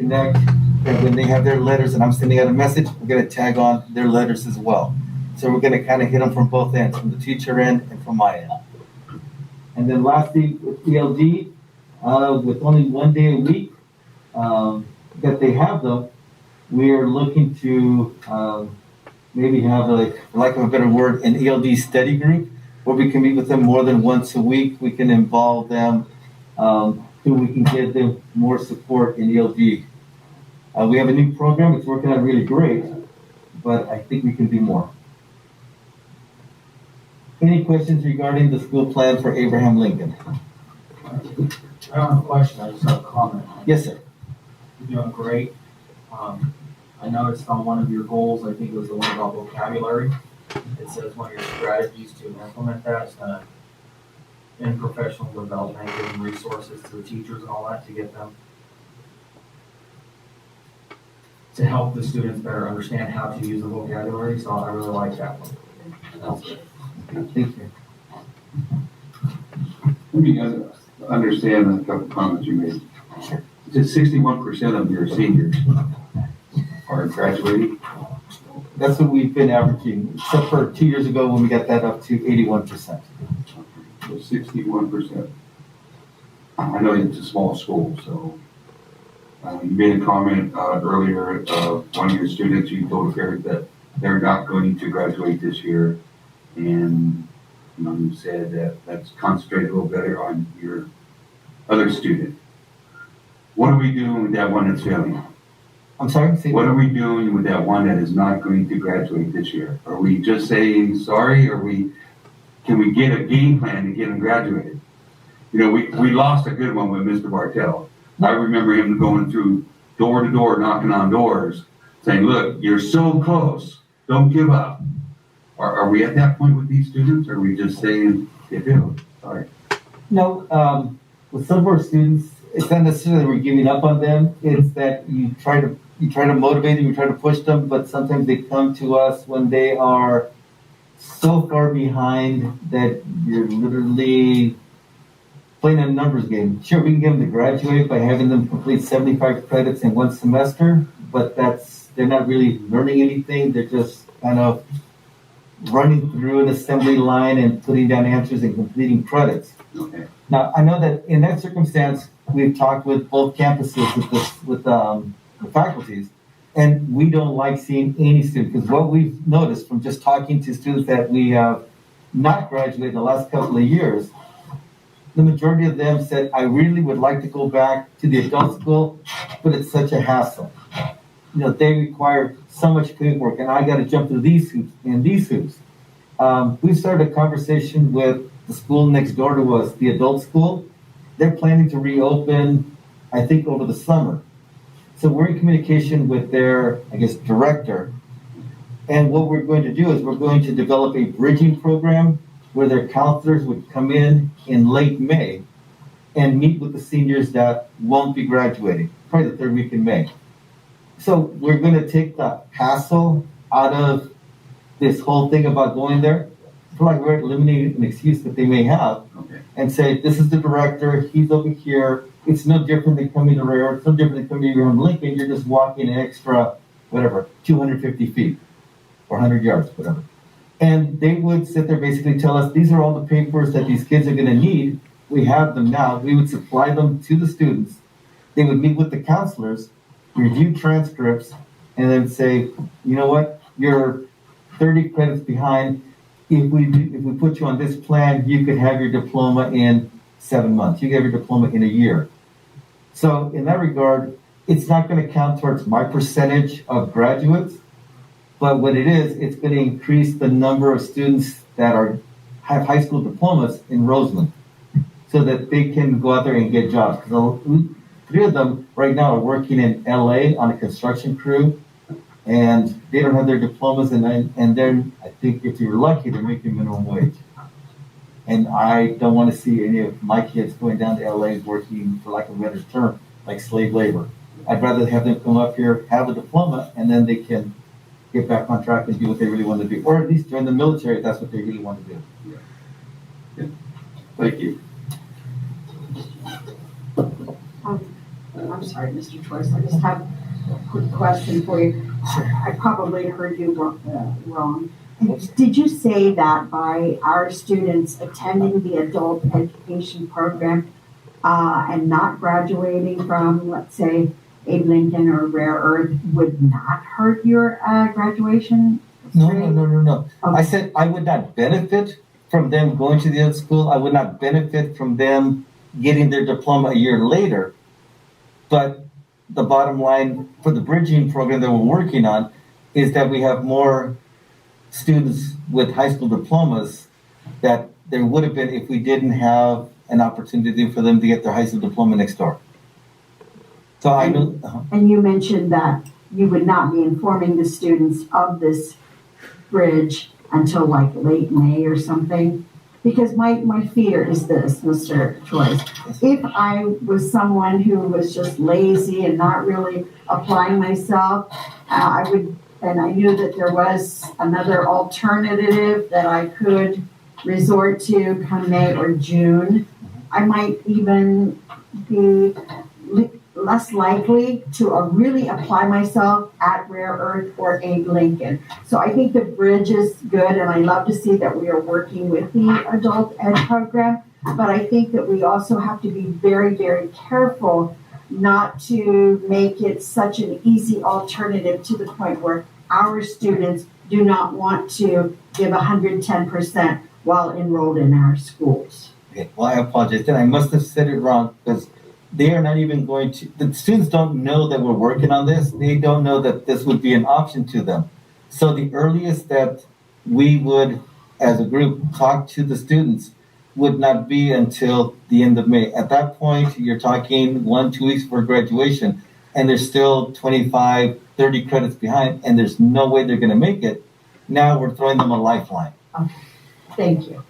connect, and when they have their letters and I'm sending out a message, we're going to tag on their letters as well. So we're going to kind of hit them from both ends, from the teacher end and from my end. And then lastly, with ELD, with only 1 day a week that they have them, we are looking to maybe have, like, for lack of a better word, an ELD study group where we can meet with them more than once a week. We can involve them so we can give them more support in ELD. We have a new program. It's working out really great, but I think we can do more. Any questions regarding the school plan for Abraham Lincoln? I don't have a question, I just have a comment. Yes, sir. You're doing great. I noticed on one of your goals, I think it was the one about vocabulary, it says one of your strategies to implement that is going to, in professional development, giving resources to the teachers and all that to get them to help the students better understand how to use the vocabulary, so I really like that one. That's it. Thank you. Let me understand a couple comments you made. You said 61% of your seniors are graduating. That's what we've been averaging, except for 2 years ago when we got that up to 81%. So 61%. I know it's a small school, so you made a comment earlier of one of your students. You told a parent that they're not going to graduate this year, and you said that that's concentrated a little better on your other student. What are we doing with that one that's failing? I'm sorry? What are we doing with that one that is not going to graduate this year? Are we just saying sorry, or can we get a game plan to get them graduated? We lost a good one with Mr. Bartell. I remember him going through door to door, knocking on doors, saying, look, you're so close, don't give up. Are we at that point with these students, or are we just saying, they failed? Sorry. No, with some of our students, it's not necessarily we're giving up on them. It's that you try to motivate them, you try to push them, but sometimes they come to us when they are so far behind that you're literally playing a numbers game. Sure, we can get them to graduate by having them complete 75 credits in one semester, but they're not really learning anything. They're just kind of running through an assembly line and putting down answers and completing credits. Okay. Now, I know that in that circumstance, we've talked with both campuses, with the faculties, and we don't like seeing any student, because what we've noticed from just talking to students that we have not graduated in the last couple of years, the majority of them said, I really would like to go back to the adult school, but it's such a hassle. They require so much paperwork, and I got to jump through these hoops and these hoops. We've started a conversation with the school next door to us, the adult school. They're planning to reopen, I think, over the summer. So we're in communication with their, director. And what we're going to do is we're going to develop a bridging program where their counselors would come in late May and meet with the seniors that won't be graduating, probably the third week in May. So we're going to take the hassle out of this whole thing about going there. I feel like we're eliminating an excuse that they may have, Okay. and say, this is the director, he's over here. It's no different than coming to Railroad. It's no different than coming to your own Lincoln. You're just walking an extra, 250 feet or 100 yards, whatever. And they would sit there, basically tell us, these are all the papers that these kids are going to need. We have them now. We would supply them to the students. They would meet with the counselors, review transcripts, and then say, you know what, you're 30 credits behind. If we put you on this plan, you could have your diploma in 7 months. You can have your diploma in a year. So in that regard, it's not going to count towards my percentage of graduates, but what it is, it's going to increase the number of students that have high school diplomas in Roseland, so that they can go out there and get jobs. Because 3 of them right now are working in LA on a construction crew, and they don't have their diplomas, and then I think if you're lucky, they're making minimum wage. And I don't want to see any of my kids going down to LA working, for lack of a better term, like slave labor. I'd rather have them come up here, have a diploma, and then they can get back on track and do what they really want to do. Or at least join the military if that's what they really want to do. Yeah. Thank you. I'm sorry, Mr. Choice, I just have a quick question for you. I probably heard you wrong. Did you say that by our students attending the adult education program and not graduating from, let's say, Abe Lincoln or Rare Earth would not hurt your graduation? No, rate? no. Okay. I said I would not benefit from them going to the other school. I would not benefit from them getting their diploma a year later. But the bottom line for the bridging program that we're working on is that we have more students with high school diplomas that there would have been if we didn't have an opportunity for them to get their high school diploma next door. So I know. And you mentioned that you would not be informing the students of this bridge until like late May or something. Because my fear is this, Mr. Choice. If I was someone who was just lazy and not really applying myself, I would, and I knew that there was another alternative that I could resort to come May or June, I might even be less likely to really apply myself at Rare Earth or Abe Lincoln. So I think the bridge is good, and I love to see that we are working with the adult ed program, but I think that we also have to be very, very careful not to make it such an easy alternative to the point where our students do not want to give 110% while enrolled in our schools. Okay, well, I apologize. Then I must have said it wrong because they are not even going to, the students don't know that we're working on this. They don't know that this would be an option to them. So the earliest that we would, as a group, talk to the students would not be until the end of May. At that point, you're talking 1-2 weeks for graduation, and they're still 25, 30 credits behind, and there's no way they're going to make it. Now we're throwing them a lifeline. Okay. Thank you.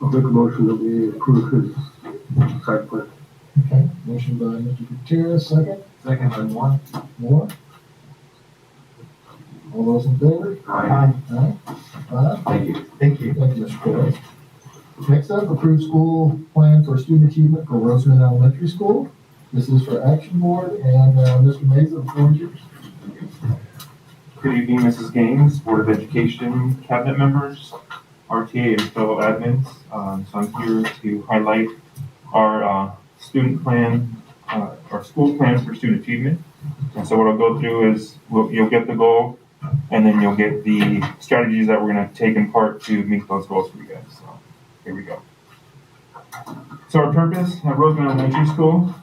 I'll make a motion that we approve his site plan. Okay, motion by Mr. Gutierrez, second. Second by Moore. Moore. All those in favor? Aye. Aye. Aye. Thank you. Thank you. Thank you, Mr. Corey. Next up, approved school plan for student achievement for Roseman Elementary School. This is for Action Board, and Mr. Mesa, the floor is yours. Good evening, Mrs. Gaines, Board of Education cabinet members, RTA, and fellow admins. So I'm here to highlight our student plan, our school plans for student achievement. And so what I'll go through is you'll get the goal, and then you'll get the strategies that we're going to take in part to meet those goals for you guys. So here we go. So our purpose at Roseman Elementary School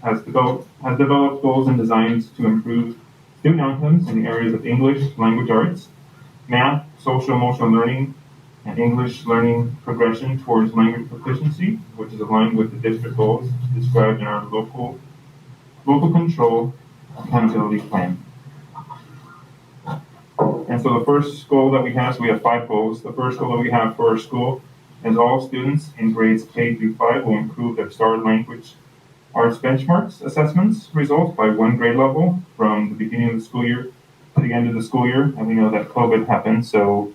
has developed goals and designs to improve student outcomes in the areas of English, language arts, math, social emotional learning, and English learning progression towards language proficiency, which is aligned with the district goals described in our local control accountability plan. And so the first goal that we have, so we have 5 goals. The first goal that we have for our school is all students in grades K through 5 will improve their STAR language arts benchmarks assessments results by 1 grade level from the beginning of the school year to the end of the school year. And we know that COVID happened, so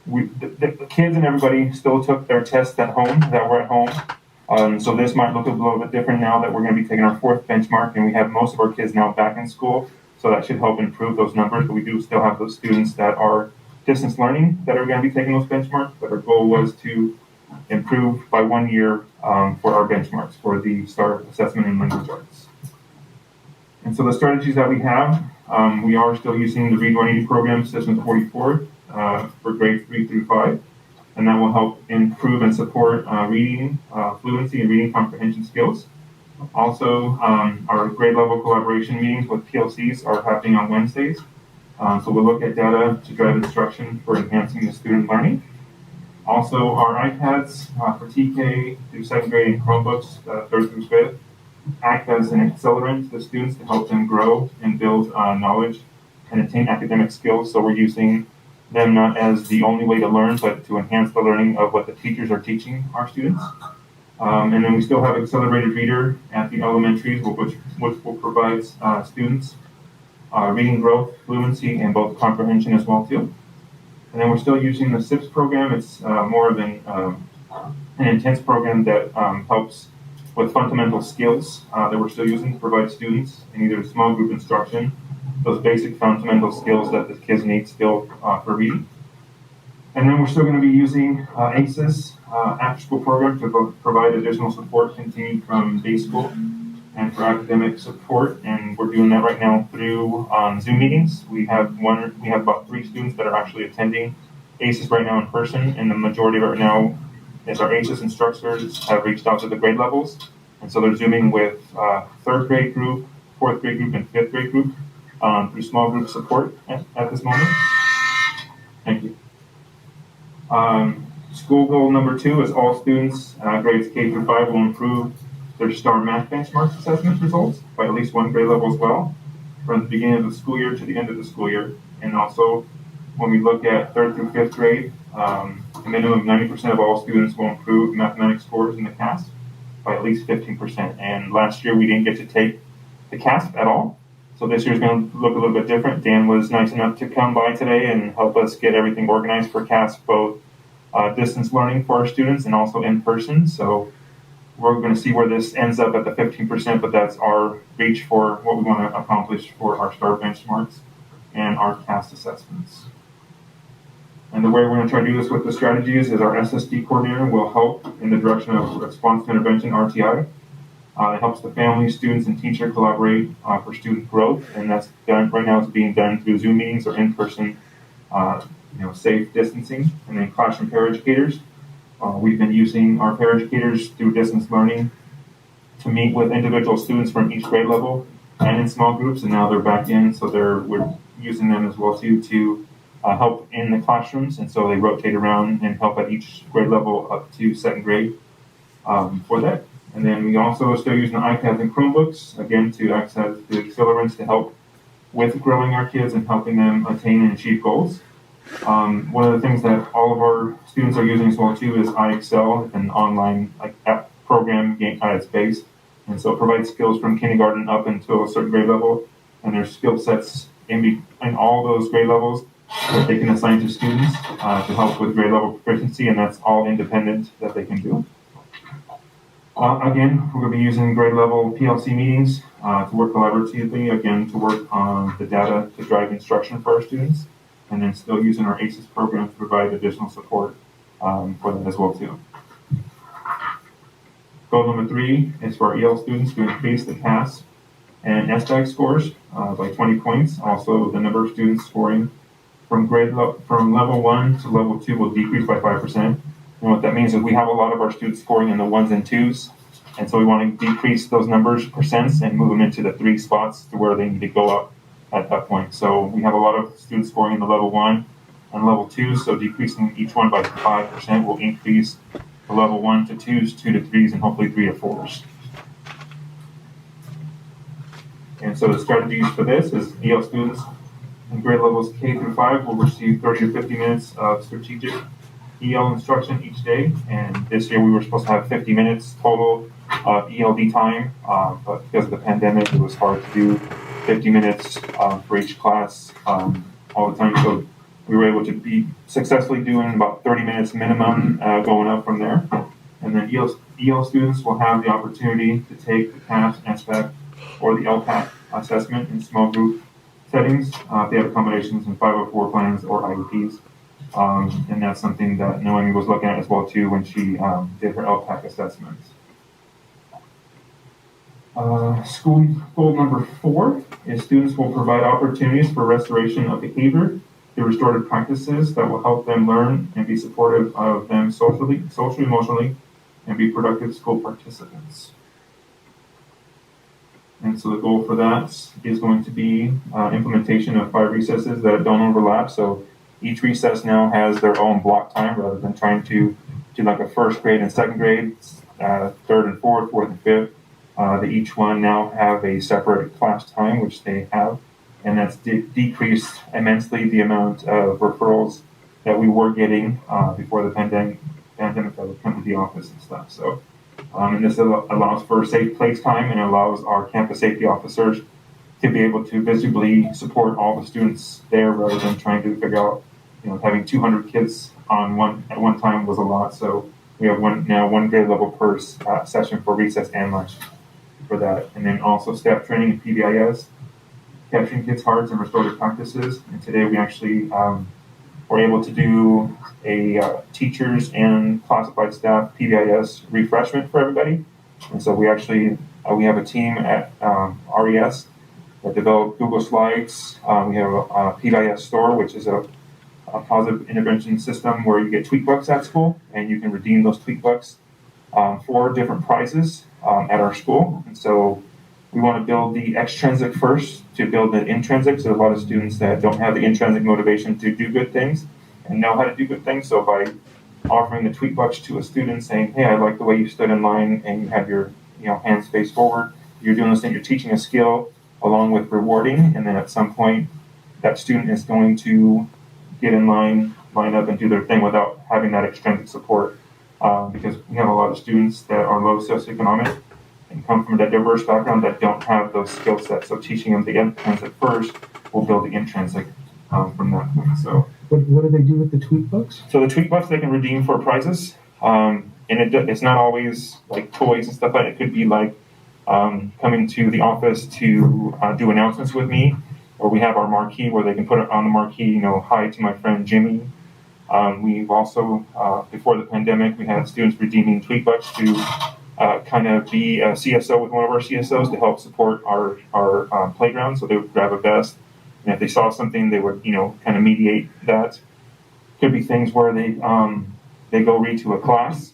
the kids and everybody still took their tests at home, that were at home. So this might look a little bit different now that we're going to be taking our 4th benchmark, and we have most of our kids now back in school. So that should help improve those numbers, but we do still have those students that are distance learning that are going to be taking those benchmarks. But our goal was to improve by 1 year for our benchmarks for the STAR assessment in language arts. And so the strategies that we have, we are still using the Read 180 program, System 44, for grades 3 through 5. And that will help improve and support reading fluency and reading comprehension skills. Also, our grade level collaboration meetings with PLCs are happening on Wednesdays. So we'll look at data to drive instruction for enhancing the student learning. Also, our iPads for TK through 2nd grade and Chromebooks 3rd through 5th act as an accelerant to the students to help them grow and build knowledge and attain academic skills. So we're using them not as the only way to learn, but to enhance the learning of what the teachers are teaching our students. And then we still have accelerated reader at the elementaries, which will provide students reading growth, fluency, and both comprehension as well too. And then we're still using the SIPS program. It's more of an intense program that helps with fundamental skills that we're still using to provide students in either small group instruction, those basic fundamental skills that the kids need still for reading. And then we're still going to be using ACES after-school program to provide additional support continued from day school and for academic support. And we're doing that right now through Zoom meetings. We have about 3 students that are actually attending ACES right now in person, and the majority of it right now is our ACES instructors have reached out to the grade levels. And so they're Zooming with 3rd grade group, 4th grade group, and 5th grade group through small group support at this moment. Thank you. School goal number 2 is all students, grades K through 5, will improve their STAR math benchmarks assessment results by at least 1 grade level as well, from the beginning of the school year to the end of the school year. And also, when we look at 3rd through 5th grade, a minimum of 90% of all students will improve mathematics scores in the CASP by at least 15%. And last year we didn't get to take the CASP at all. So this year's going to look a little bit different. Dan was nice enough to come by today and help us get everything organized for CASP, both distance learning for our students and also in person. So we're going to see where this ends up at the 15%, but that's our reach for what we want to accomplish for our STAR benchmarks and our CASP assessments. And the way we're going to try to do this with the strategies is our SSD coordinator will help in the direction of response to intervention, RTI. It helps the family, students, and teacher collaborate for student growth, and that's done right now. It's being done through Zoom meetings or in-person, safe distancing. And then classroom paraeducators. We've been using our paraeducators through distance learning to meet with individual students from each grade level and in small groups, and now they're back in, so we're using them as well too to help in the classrooms, and so they rotate around and help at each grade level up to 2nd grade for that. And then we also are still using iPads and Chromebooks, again, to access the accelerants to help with growing our kids and helping them attain and achieve goals. One of the things that all of our students are using as well too is iExcel, an online app program at its base, and so it provides skills from kindergarten up until a certain grade level, and there's skill sets in all those grade levels that they can assign to students to help with grade level proficiency, and that's all independent that they can do. Again, we're going to be using grade level PLC meetings to work collaboratively, again, to work on the data to drive instruction for our students, and then still using our ACES program to provide additional support for that as well too. Goal number 3 is for our EL students to increase the CAS and SBAG scores by 20 points. Also, the number of students scoring from level 1 to level 2 will decrease by 5%. And what that means is we have a lot of our students scoring in the 1s and 2s, and so we want to decrease those numbers, percents, and move them into the 3 spots to where they need to go up at that point. So we have a lot of students scoring in the level 1 and level 2, so decreasing each one by 5% will increase the level 1 to 2s, 2 to 3s, and hopefully 3 to 4s. And so the strategies for this is EL students in grade levels K through 5 will receive 30 to 50 minutes of strategic EL instruction each day, and this year we were supposed to have 50 minutes total of ELD time, but because of the pandemic, it was hard to do 50 minutes for each class all the time, so we were able to be successfully doing about 30 minutes minimum going up from there. And then EL students will have the opportunity to take the CAS, SBAC, or the LPAC assessment in small group settings if they have accommodations in 504 plans or IEPs. And that's something that Noemi was looking at as well too when she did her LPAC assessments. School goal number 4 is students will provide opportunities for restoration of behavior through restorative practices that will help them learn and be supportive of them socially, emotionally, and be productive school participants. And so the goal for that is going to be implementation of 5 recesses that don't overlap. So each recess now has their own block time rather than trying to do like a 1st grade and 2nd grade, 3rd and 4th, 4th and 5th. They each one now have a separate class time, which they have, and that's decreased immensely the amount of referrals that we were getting before the pandemic that would come to the office and stuff. So, and this allows for safe place time and allows our campus safety officers to be able to visibly support all the students there rather than trying to figure out, having 200 kids at one time was a lot. So We have one grade level per session for recess and lunch for that. And then also staff training and PBIS, capturing kids' hearts and restorative practices. And today we actually were able to do a teachers and classified staff PBIS refreshment for everybody. And so we actually, we have a team at RES that developed Google Slides. We have a PBIS store, which is a positive intervention system where you get tweet bucks at school, and you can redeem those tweet bucks for different prizes at our school. And so we want to build the extrinsic first to build the intrinsic. So a lot of students that don't have the intrinsic motivation to do good things and know how to do good things. So by offering the tweet bucks to a student saying, hey, I like the way you stood in line and you have your hands face forward, you're doing this thing, you're teaching a skill along with rewarding. And then at some point, that student is going to get in line up and do their thing without having that extrinsic support. Because we have a lot of students that are low socioeconomic and come from a diverse background that don't have those skill sets. So teaching them the intrinsic first will build the intrinsic from that point. So What do they do with the tweet bucks? the tweet bucks they can redeem for prizes. And it's not always like toys and stuff like that. It could be like coming to the office to do announcements with me, or we have our marquee where they can put it on the marquee, hi to my friend Jimmy. We've also, before the pandemic, we had students redeeming tweet bucks to kind of be a CSO with one of our CSOs to help support our playground. So they would grab a vest, and if they saw something, they would, kind of mediate that. Could be things where they go read to a class,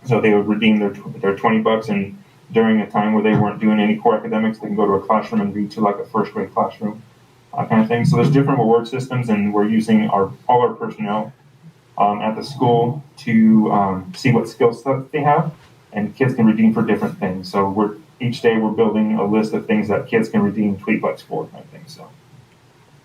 so they would redeem their $20, and during a time where they weren't doing any core academics, they can go to a classroom and read to like a first grade classroom, kind of thing. So there's different reward systems, and we're using all our personnel at the school to see what skill sets they have, and kids can redeem for different things. So each day we're building a list of things that kids can redeem tweet bucks for, kind of thing. So.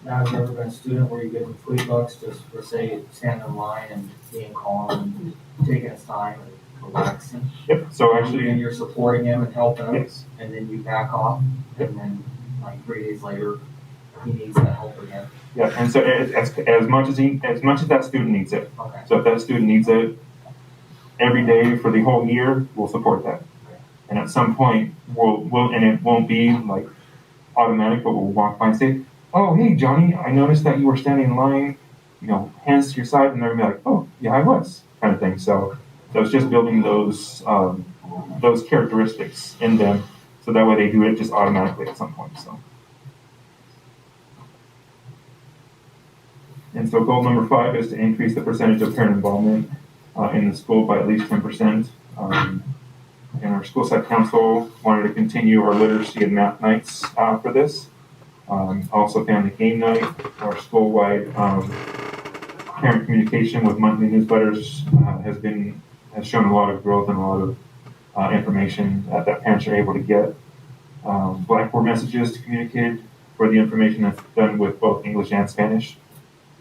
Now, have you ever been a student where you give them tweet bucks just for, say, standing in line and being calm and taking his time and relaxing? Yep. So actually, and you're supporting him and helping him, yes. and then you back off, and then like 3 days later, he needs that help again. Yeah, and so as much as that student needs it. Okay. So if that student needs it every day for the whole year, we'll support that. And at some point, we'll and it won't be like automatic, but we'll walk by and say, oh, hey, Johnny, I noticed that you were standing in line, hands to your side, and they're gonna be like, oh, yeah, I was, kind of thing. So it's just building those characteristics in them, so that way they do it just automatically at some point. So. And so goal number 5 is to increase the percentage of parent involvement in the school by at least 10%. And our school site council wanted to continue our literacy and math nights for this. Also family game night, our school-wide parent communication with monthly newsletters has shown a lot of growth and a lot of information that parents are able to get. Blackboard messages to communicate for the information that's done with both English and Spanish.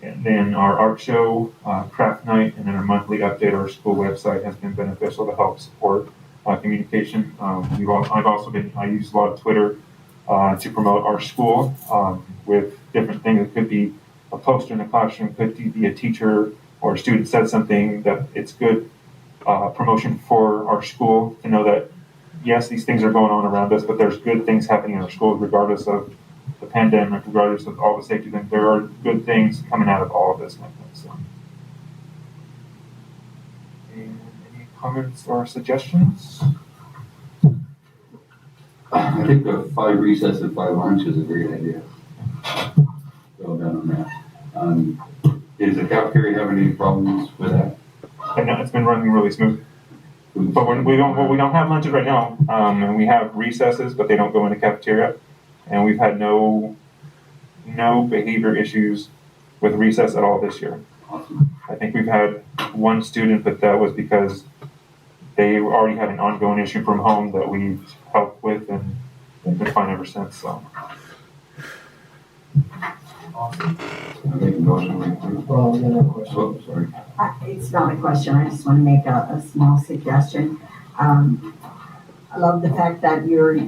And then our art show, craft night, and then our monthly update on our school website has been beneficial to help support communication. I use a lot of Twitter to promote our school with different things. It could be a poster in the classroom, could be a teacher or a student said something that it's good promotion for our school to know that, yes, these things are going on around us, but there's good things happening in our school regardless of the pandemic, regardless of all the safety things. There are good things coming out of all of this. So. And any comments or suggestions? I think the 5 recess and 5 lunch is a great idea. Well done on that. Does the cafeteria have any problems with that? And it's been running really smooth. But we don't have lunches right now, and we have recesses, but they don't go in the cafeteria. And we've had no behavior issues with recess at all this year. Awesome. I think we've had one student, but that was because they already had an ongoing issue from home that we've helped with, and they've been fine ever since. So. Awesome. I make a motion to approve. Well, I got a question. Oh, sorry. It's not a question, I just want to make a small suggestion. I love the fact that you're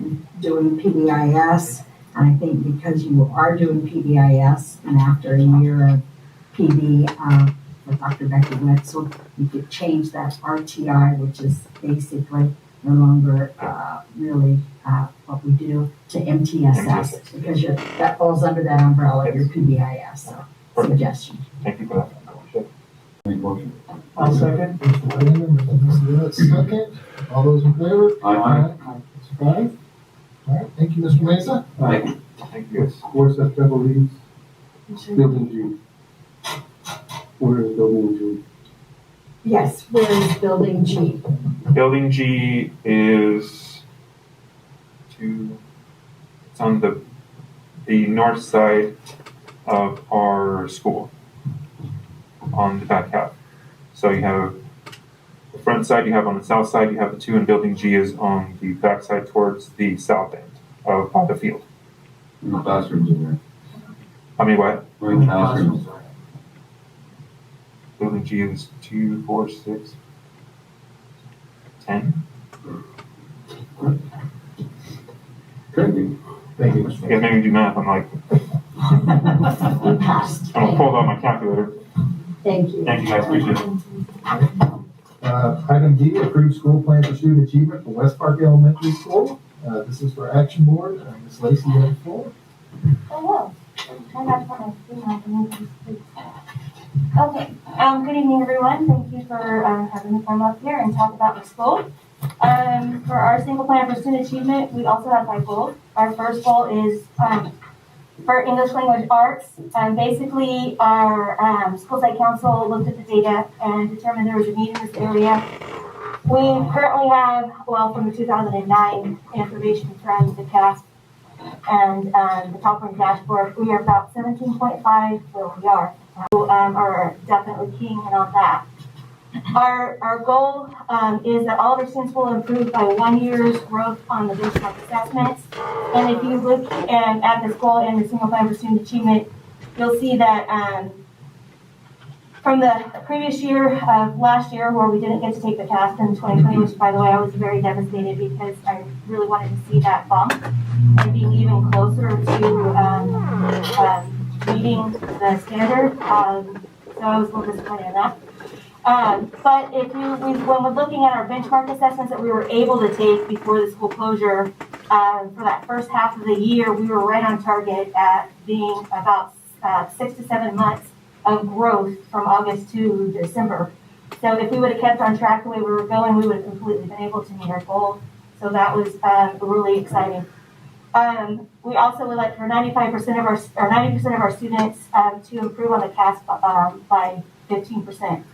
doing PBIS, and I think because you are doing PBIS, and after a year of PD, with Dr. Becky Wetzel, you could change that RTI, which is basically no longer really what we do, to MTSS, because that falls under that umbrella of your PBIS. So, suggestion. Thank you for that. Any motion? I'll second. Mr. Raymond, Mr. second. All those in favor? Aye. Mr. Frye? All right, thank you, Mr. Mesa. Thank you. Where's that double leads? Building G. Where is building G? Yes, where is building G? Building G is it's on the north side of our school, on the back half. So you have the front side, you have on the south side, you have the two, and building G is on the back side towards the south end of the field. The classrooms in there. I mean, what? Right, classrooms. Building G is 2, 4, 6, 10. Could be. Thank you, Mr. I guess maybe do math. I'm like, You passed. I'm gonna pull out my calculator. Thank you. Thank you guys, appreciate it. Item D, approved school plan for student achievement for West Park Elementary School. This is for Action Board. Ms. Lacy, you have the floor. Hello. Okay, good evening, everyone. Thank you for having me come up here and talk about the school. For our single plan for student achievement, we also have 5 goals. Our first goal is for English language arts. Basically, our school site council looked at the data and determined there was a need in this area. We currently have, well, from the 2009 information from the CASP and the California dashboard, we are about 17.5 where we are. Are definitely keying in on that. Our goal is that all of our students will improve by 1 year's growth on the benchmark assessments. And if you look at this goal in the single plan for student achievement, you'll see that from the previous year of last year, where we didn't get to take the test in 2020, which, by the way, I was very devastated because I really wanted to see that bump and being even closer to meeting the standard. So I was a little disappointed in that. But when we're looking at our benchmark assessments that we were able to take before the school closure, for that first half of the year, we were right on target at being about 6 to 7 months of growth from August to December. So if we would have kept on track the way we were going, we would have completely been able to meet our goal. So that was really exciting. We also would like for 90% of our students to improve on the CASP by 15%.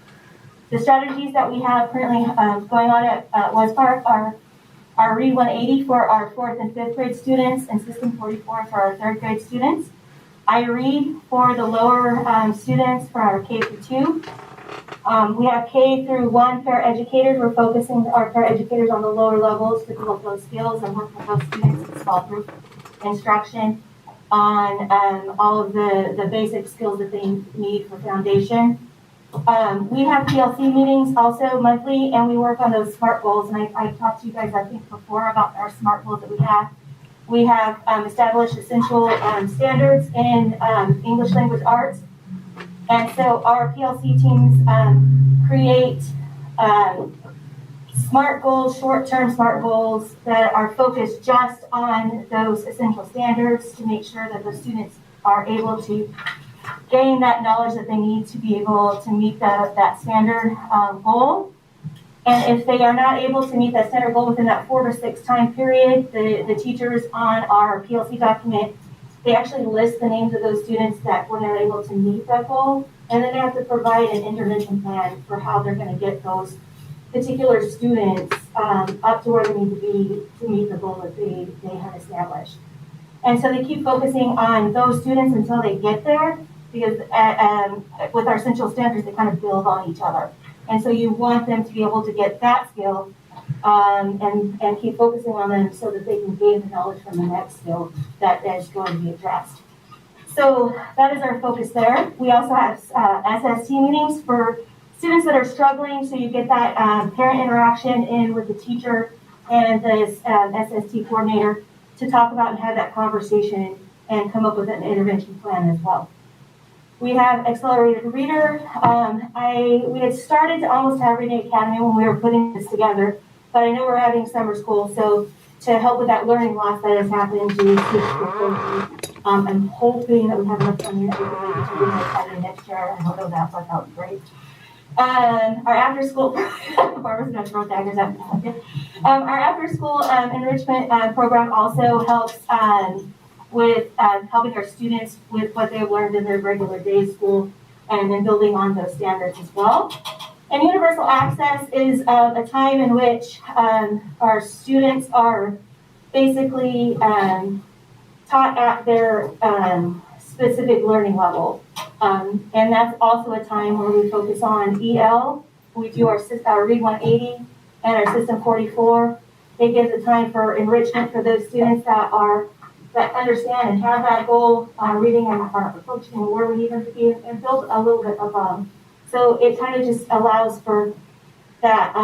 The strategies that we have currently going on at West Park are our Read 180 for our 4th and 5th grade students and System 44 for our 3rd grade students. I Read for the lower students for our K through 2. We have K through 1 paraeducators. We're focusing our paraeducators on the lower levels to develop those skills and work with those students in small group instruction on all of the basic skills that they need for foundation. We have PLC meetings also monthly, and we work on those SMART goals. And I talked to you guys, I think, before about our SMART goals that we have. We have established essential standards in English language arts. And so our PLC teams create SMART goals, short-term SMART goals that are focused just on those essential standards to make sure that the students are able to gain that knowledge that they need to be able to meet that standard goal. And if they are not able to meet that standard goal within that 4 to 6 time period, the teachers on our PLC document, they actually list the names of those students that were not able to meet that goal. And then they have to provide an intervention plan for how they're going to get those particular students up to where they need to be to meet the goal that they have established. And so they keep focusing on those students until they get there, because with our essential standards, they kind of build on each other. And so you want them to be able to get that skill and keep focusing on them so that they can gain the knowledge from the next skill that is going to be addressed. So that is our focus there. We also have SST meetings for students that are struggling, so you get that parent interaction in with the teacher and the SST coordinator to talk about and have that conversation and come up with an intervention plan as well. We have accelerated reader. We had started to almost have Reading Academy when we were putting this together, but I know we're having summer school, so to help with that learning loss that has happened due to I'm hoping that we have enough funding that we can maybe do Reading Academy next year. I don't know that, but that would be great. Our after school, Barbara's gonna throw daggers at me. Our after school enrichment program also helps with helping our students with what they've learned in their regular day school and then building on those standards as well. And universal access is a time in which our students are basically taught at their specific learning level. And that's also a time where we focus on EL. We do our Read 180 and our System 44. It gives a time for enrichment for those students that understand and have that goal reading and are functioning where we need them to be and build a little bit above. So it kind of just allows for that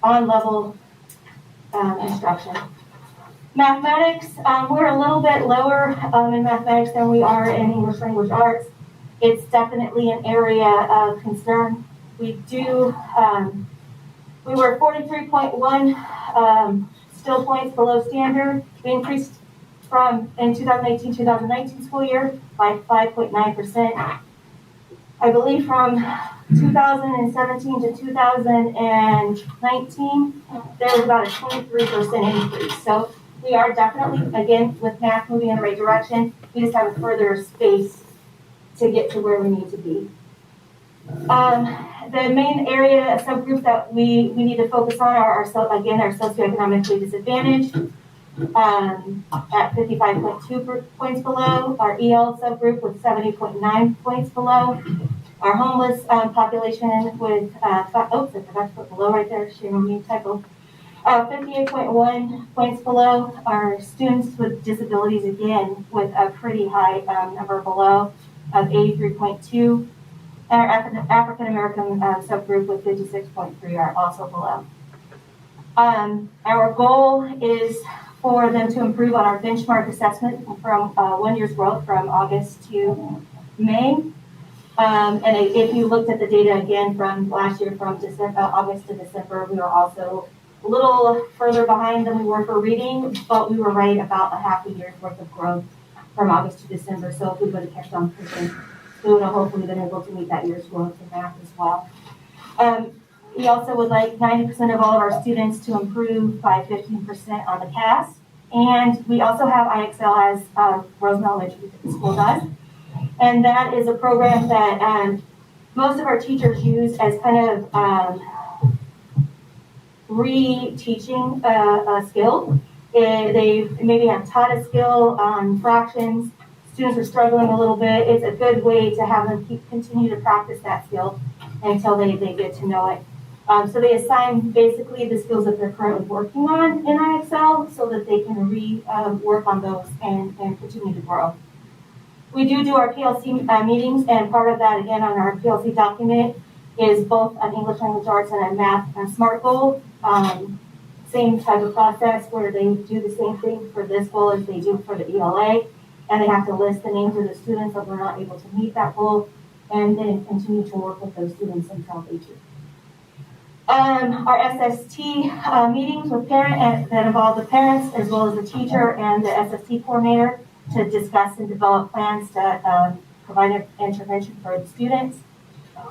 on-level instruction. Mathematics, we're a little bit lower in mathematics than we are in English language arts. It's definitely an area of concern. We were 43.1 still points below standard. We increased from in 2018-2019 school year by 5.9%. I believe from 2017 to 2019, there was about a 23% increase. So we are definitely, again, with math moving in the right direction, we just have a further space to get to where we need to be. The main area subgroups that we need to focus on are our socioeconomically disadvantaged at 55.2 points below, our EL subgroup with 70.9 points below, our homeless population with, I forgot to put below right there, shame on me, typo, 58.1 points below, our students with disabilities again with a pretty high number below of 83.2. And our African American subgroup with 56.3 are also below. Our goal is for them to improve on our benchmark assessment from 1 year's growth from August to May. And if you looked at the data again from last year, from August to December, we were also a little further behind than we were for reading, but we were right about a half a year's worth of growth from August to December. So if we would have kept on pushing, we would have hopefully been able to meet that year's growth in math as well. We also would like 90% of all of our students to improve by 15% on the CAS. And we also have IXL as Rosemont Elementary School does. And that is a program that most of our teachers use as kind of re-teaching a skill. They maybe have taught a skill on fractions. Students are struggling a little bit. It's a good way to have them continue to practice that skill until they get to know it. So they assign basically the skills that they're currently working on in IXL so that they can work on those and continue to grow. We do our PLC meetings, and part of that, again, on our PLC document is both an English language arts and a math and SMART goal. Same type of process where they do the same thing for this goal as they do for the ELA, and they have to list the names of the students that were not able to meet that goal, and then continue to work with those students until they do. Our SST meetings with parents that involve the parents as well as the teacher and the SST coordinator to discuss and develop plans to provide an intervention for the students.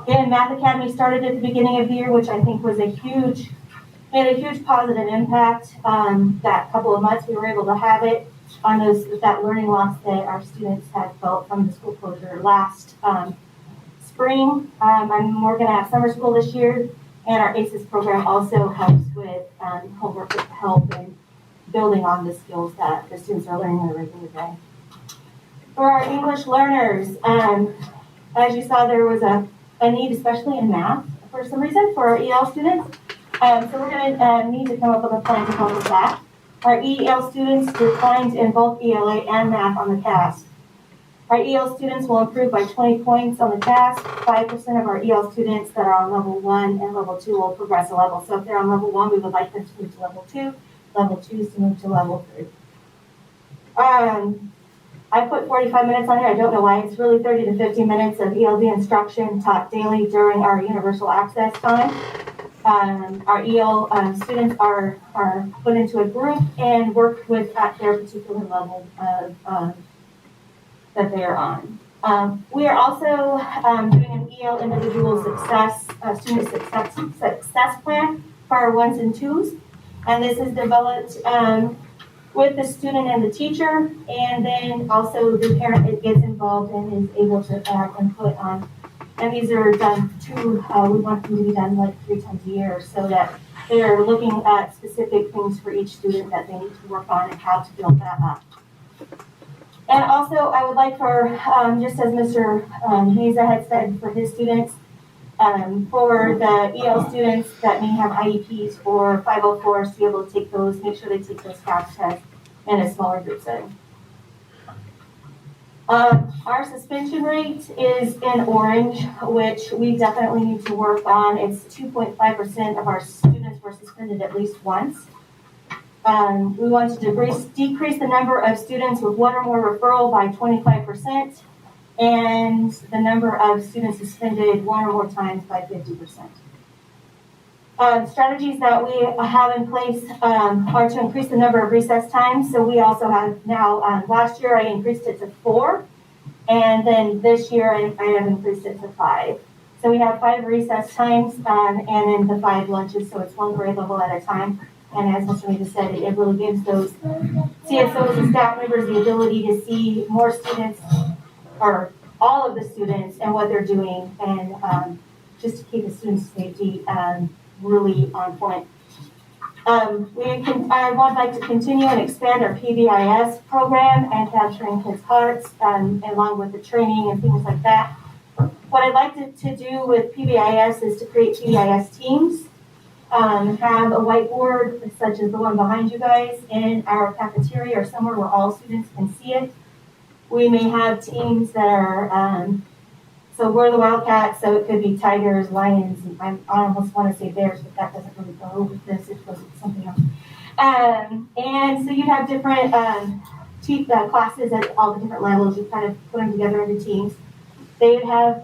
And Math Academy started at the beginning of the year, which I think was made a huge positive impact. That couple of months we were able to have it on that learning loss that our students had felt from the school closure last spring. We're going to have summer school this year, and our ACES program also helps with homework help and building on the skills that the students are learning in a regular day. For our English learners, as you saw, there was a need, especially in math, for some reason, for our EL students. So we're going to need to come up with a plan to help with that. Our EL students declined in both ELA and math on the CAS. Our EL students will improve by 20 points on the CAS. 5% of our EL students that are on level 1 and level 2 will progress a level. So if they're on level 1, we would like them to move to level 2. Level 2 is to move to level 3. I put 45 minutes on here. I don't know why. It's really 30 to 50 minutes of ELD instruction taught daily during our universal access time. Our EL students are put into a group and worked with at their particular level of that they are on. We are also doing an EL individual success, student success plan for our 1s and 2s. And this is developed with the student and the teacher, and then also the parent gets involved and is able to add input on. And these are done we want them to be done like 3 times a year so that they are looking at specific things for each student that they need to work on and how to build that up. And also, I would like for, just as Mr. Mesa had said for his students, for the EL students that may have IEPs or 504s to be able to take those, make sure they take those CAPS tests in a smaller group setting. Our suspension rate is in orange, which we definitely need to work on. It's 2.5% of our students were suspended at least once. We want to decrease the number of students with 1 or more referral by 25%, and the number of students suspended 1 or more times by 50%. Strategies that we have in place are to increase the number of recess times. So we also have now, last year I increased it to 4, and then this year I have increased it to 5. So we have 5 recess times and then the 5 lunches, so it's 1 grade level at a time. And as Mr. Mesa said, it really gives those CSOs and staff members the ability to see more students, or all of the students, and what they're doing, and just to keep the students' safety really on point. I would like to continue and expand our PBIS program and capturing kids' hearts, along with the training and things like that. What I'd like to do with PBIS is to create PBIS teams. Have a whiteboard such as the one behind you guys in our cafeteria or somewhere where all students can see it. We may have teams that are, so we're the Wildcats, so it could be tigers, lions, and I almost want to say bears, but that doesn't really go with this, it goes with something else. And so you have different classes at all the different levels. You kind of put them together into teams. They would have,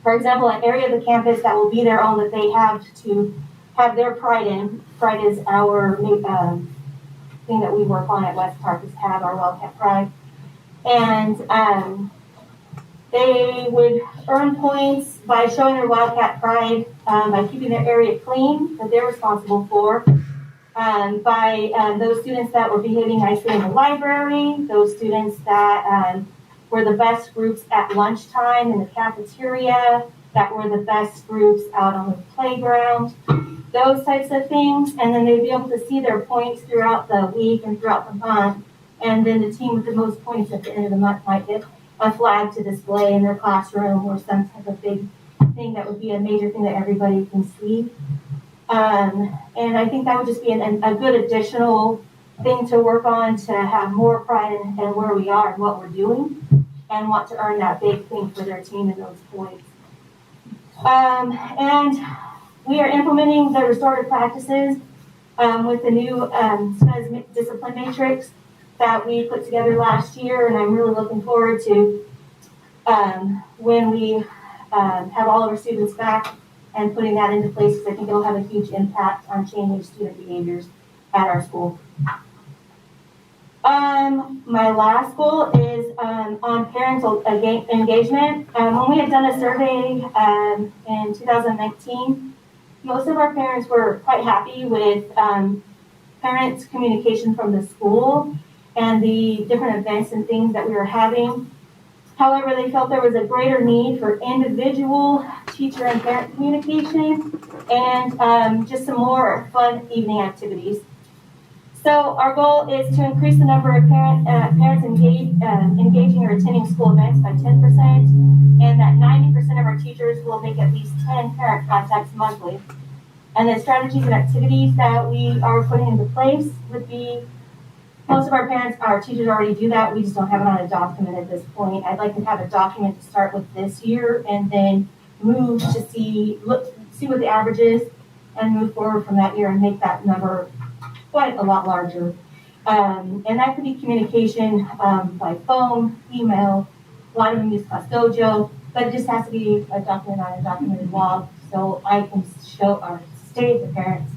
for example, an area of the campus that will be their own that they have to have their pride in. Pride is our thing that we work on at West Park, is have our Wildcat Pride. And they would earn points by showing their Wildcat Pride, by keeping their area clean that they're responsible for, by those students that were behaving nicely in the library, those students that were the best groups at lunchtime in the cafeteria, that were the best groups out on the playground, those types of things. And then they'd be able to see their points throughout the week and throughout the month. And then the team with the most points at the end of the month might get a flag to display in their classroom or some type of big thing that would be a major thing that everybody can see. And I think that would just be a good additional thing to work on, to have more pride in where we are and what we're doing, and want to earn that big thing for their team and those points. And we are implementing the restorative practices with the new Skusd discipline matrix that we put together last year, and I'm really looking forward to when we have all of our students back and putting that into place, because I think it'll have a huge impact on changing student behaviors at our school. My last goal is on parental engagement. When we had done a survey in 2019, most of our parents were quite happy with parents' communication from the school and the different events and things that we were having. However, they felt there was a greater need for individual teacher and parent communication and just some more fun evening activities. So our goal is to increase the number of parents engaging or attending school events by 10%, and that 90% of our teachers will make at least 10 parent contacts monthly. And the strategies and activities that we are putting into place would be, most of our teachers already do that. We just don't have it on a document at this point. I'd like to have a document to start with this year and then move to see what the average is and move forward from that year and make that number quite a lot larger. And that could be communication by phone, email. A lot of them use Skusd, but it just has to be a document on a documented log, so I can show or state to parents,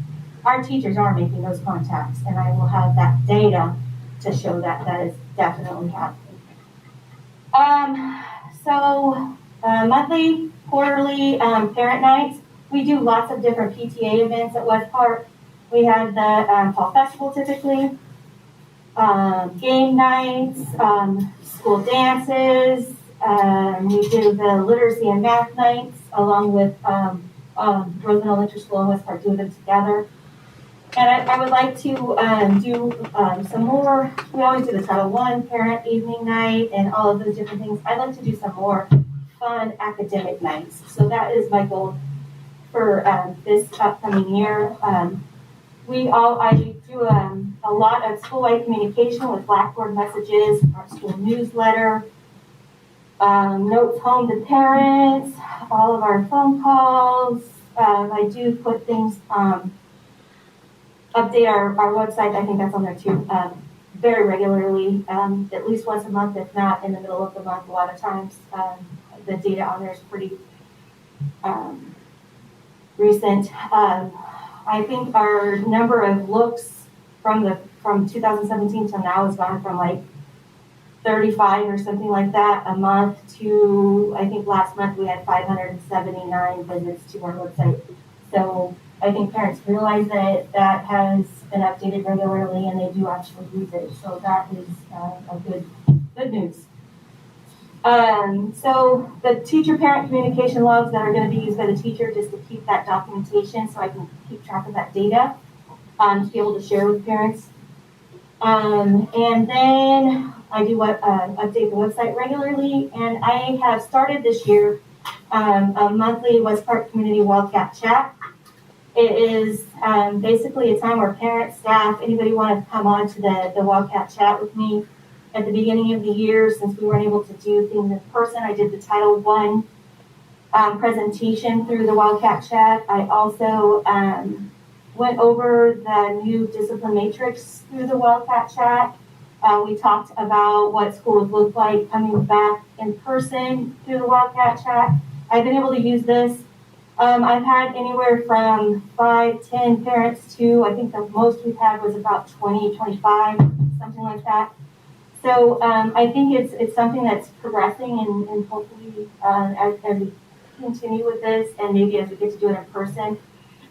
our teachers are making those contacts, and I will have that data to show that that is definitely happening. Monthly, quarterly parent nights. We do lots of different PTA events at West Park. We have the fall festival typically, game nights, school dances. We do the literacy and math nights along with Rosen Elementary School and West Park, do them together. And I would like to do some more. We always do the Title I parent evening night and all of those different things. I'd like to do some more fun academic nights. So that is my goal for this upcoming year. I do a lot of school-wide communication with Blackboard messages, our school newsletter, notes home to parents, all of our phone calls. I do put things, update our website. I think that's on there too, very regularly, at least once a month, if not in the middle of the month. A lot of times, the data on there is pretty recent. I think our number of looks from 2017 till now has gone from like 35 or something like that a month to, I think last month we had 579 visits to our website. So I think parents realize that that has been updated regularly and they do actually use it. So that is a good news. So the teacher-parent communication logs that are going to be used by the teacher just to keep that documentation so I can keep track of that data to be able to share with parents. And then I do update the website regularly, and I have started this year a monthly West Park Community Wildcat Chat. It is basically a time where parents, staff, anybody want to come on to the Wildcat Chat with me. At the beginning of the year, since we weren't able to do things in person, I did the Title I presentation through the Wildcat Chat. I also went over the new discipline matrix through the Wildcat Chat. We talked about what schools look like coming back in person through the Wildcat Chat. I've been able to use this. I've had anywhere from 5, 10 parents to, I think the most we've had was about 20, 25, something like that. So I think it's something that's progressing, and hopefully as we continue with this, and maybe as we get to do it in person,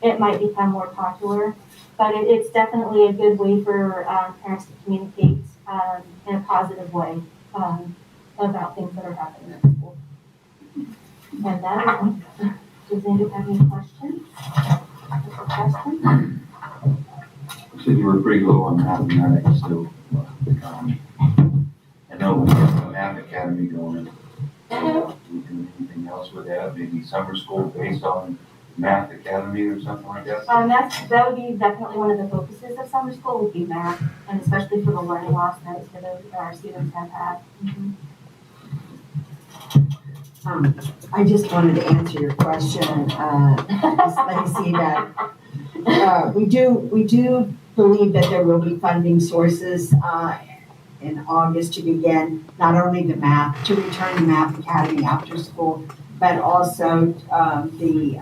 it might become more popular. But it's definitely a good way for parents to communicate in a positive way about things that are happening at school. And that is, does anybody have any questions? You said you were pretty low on mathematics, so I know we have the Math Academy going. Do we do anything else with that? Maybe summer school based on Math Academy or something like that? That would be definitely one of the focuses of summer school would be math, and especially for the learning loss that our students have had. Mm-hmm. I just wanted to answer your question, Ms. Lacey, that we do believe that there will be funding sources in August to begin not only to return to Math Academy after school, but also the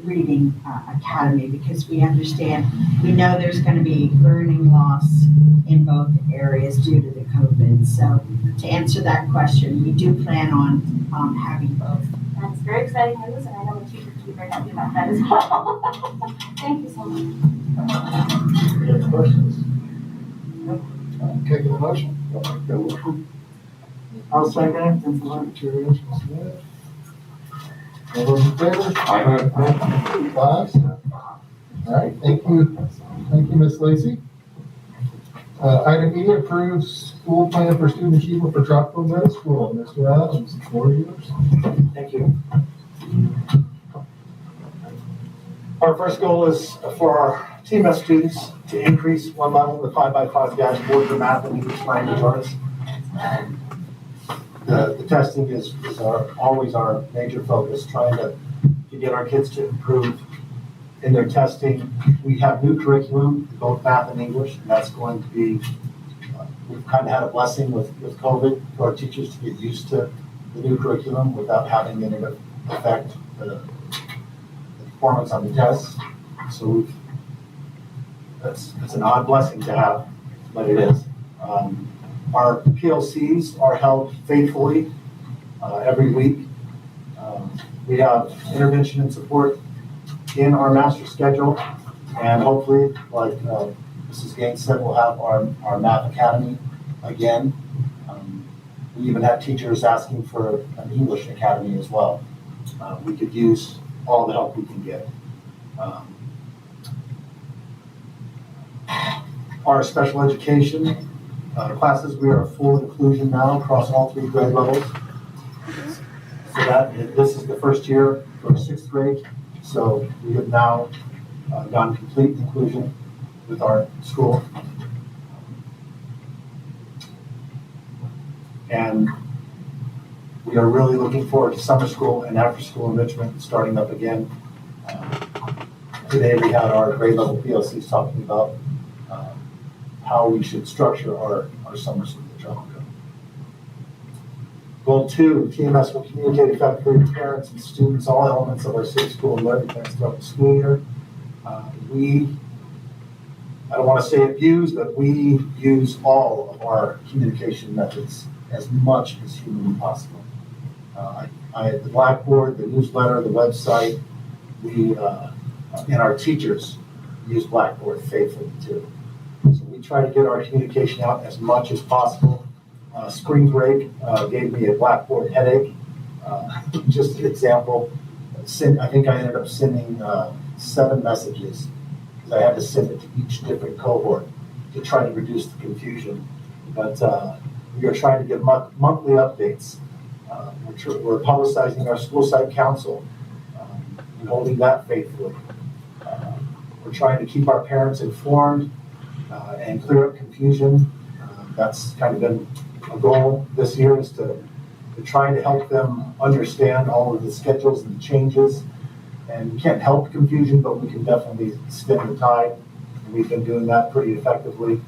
Reading Academy, because we know there's going to be learning loss in both areas due to the COVID. So to answer that question, we do plan on having both. That's very exciting news, and I know the teachers will be very happy about that as well. Thank you so much. Any other questions? Okay, get a motion. I'll second it. Thank you, Mr. Smith. All those in favor? Aye. Ayes. All right, thank you, Ms. Lacey. Item E approves school plan for student achievement for Tropical Middle School. Mr. Adams, the floor is yours. Thank you. Our first goal is for our TMS students to increase one level in the 5x5 dashboard for math and English language arts. The testing is always our major focus, trying to get our kids to improve in their testing. We have new curriculum, both math and English, and that's going to be we've kind of had a blessing with COVID for our teachers to get used to the new curriculum without having any affect the performance on the tests. So that's an odd blessing to have, but it is. Our PLCs are held faithfully every week. We have intervention and support in our master schedule, and hopefully, like Mrs. Gaines said, we'll have our math academy again. We even have teachers asking for an English academy as well. We could use all the help we can get. Our special education classes, we are full inclusion now across all 3 grade levels. So this is the first year for 6th grade. So we have now done complete inclusion with our school. And we are really looking forward to summer school and after school enrichment starting up again. Today we had our grade level PLCs talking about how we should structure our summer school at Tropico. Goal 2, TMS will communicate effectively with parents and students, all elements of our safe school and learning plans throughout the school year. I don't want to say abuse, but we use all of our communication methods as much as humanly possible. The Blackboard, the newsletter, the website, and our teachers use Blackboard faithfully too. So we try to get our communication out as much as possible. Spring break gave me a Blackboard headache. Just an example, I think I ended up sending 7 messages because I had to send it to each different cohort to try to reduce the confusion. But we are trying to get monthly updates. We're publicizing our school site council and holding that faithfully. We're trying to keep our parents informed and clear up confusion. That's kind of been a goal this year, is to try to help them understand all of the schedules and the changes. And we can't help confusion, but we can definitely stem the tide. And we've been doing that pretty effectively.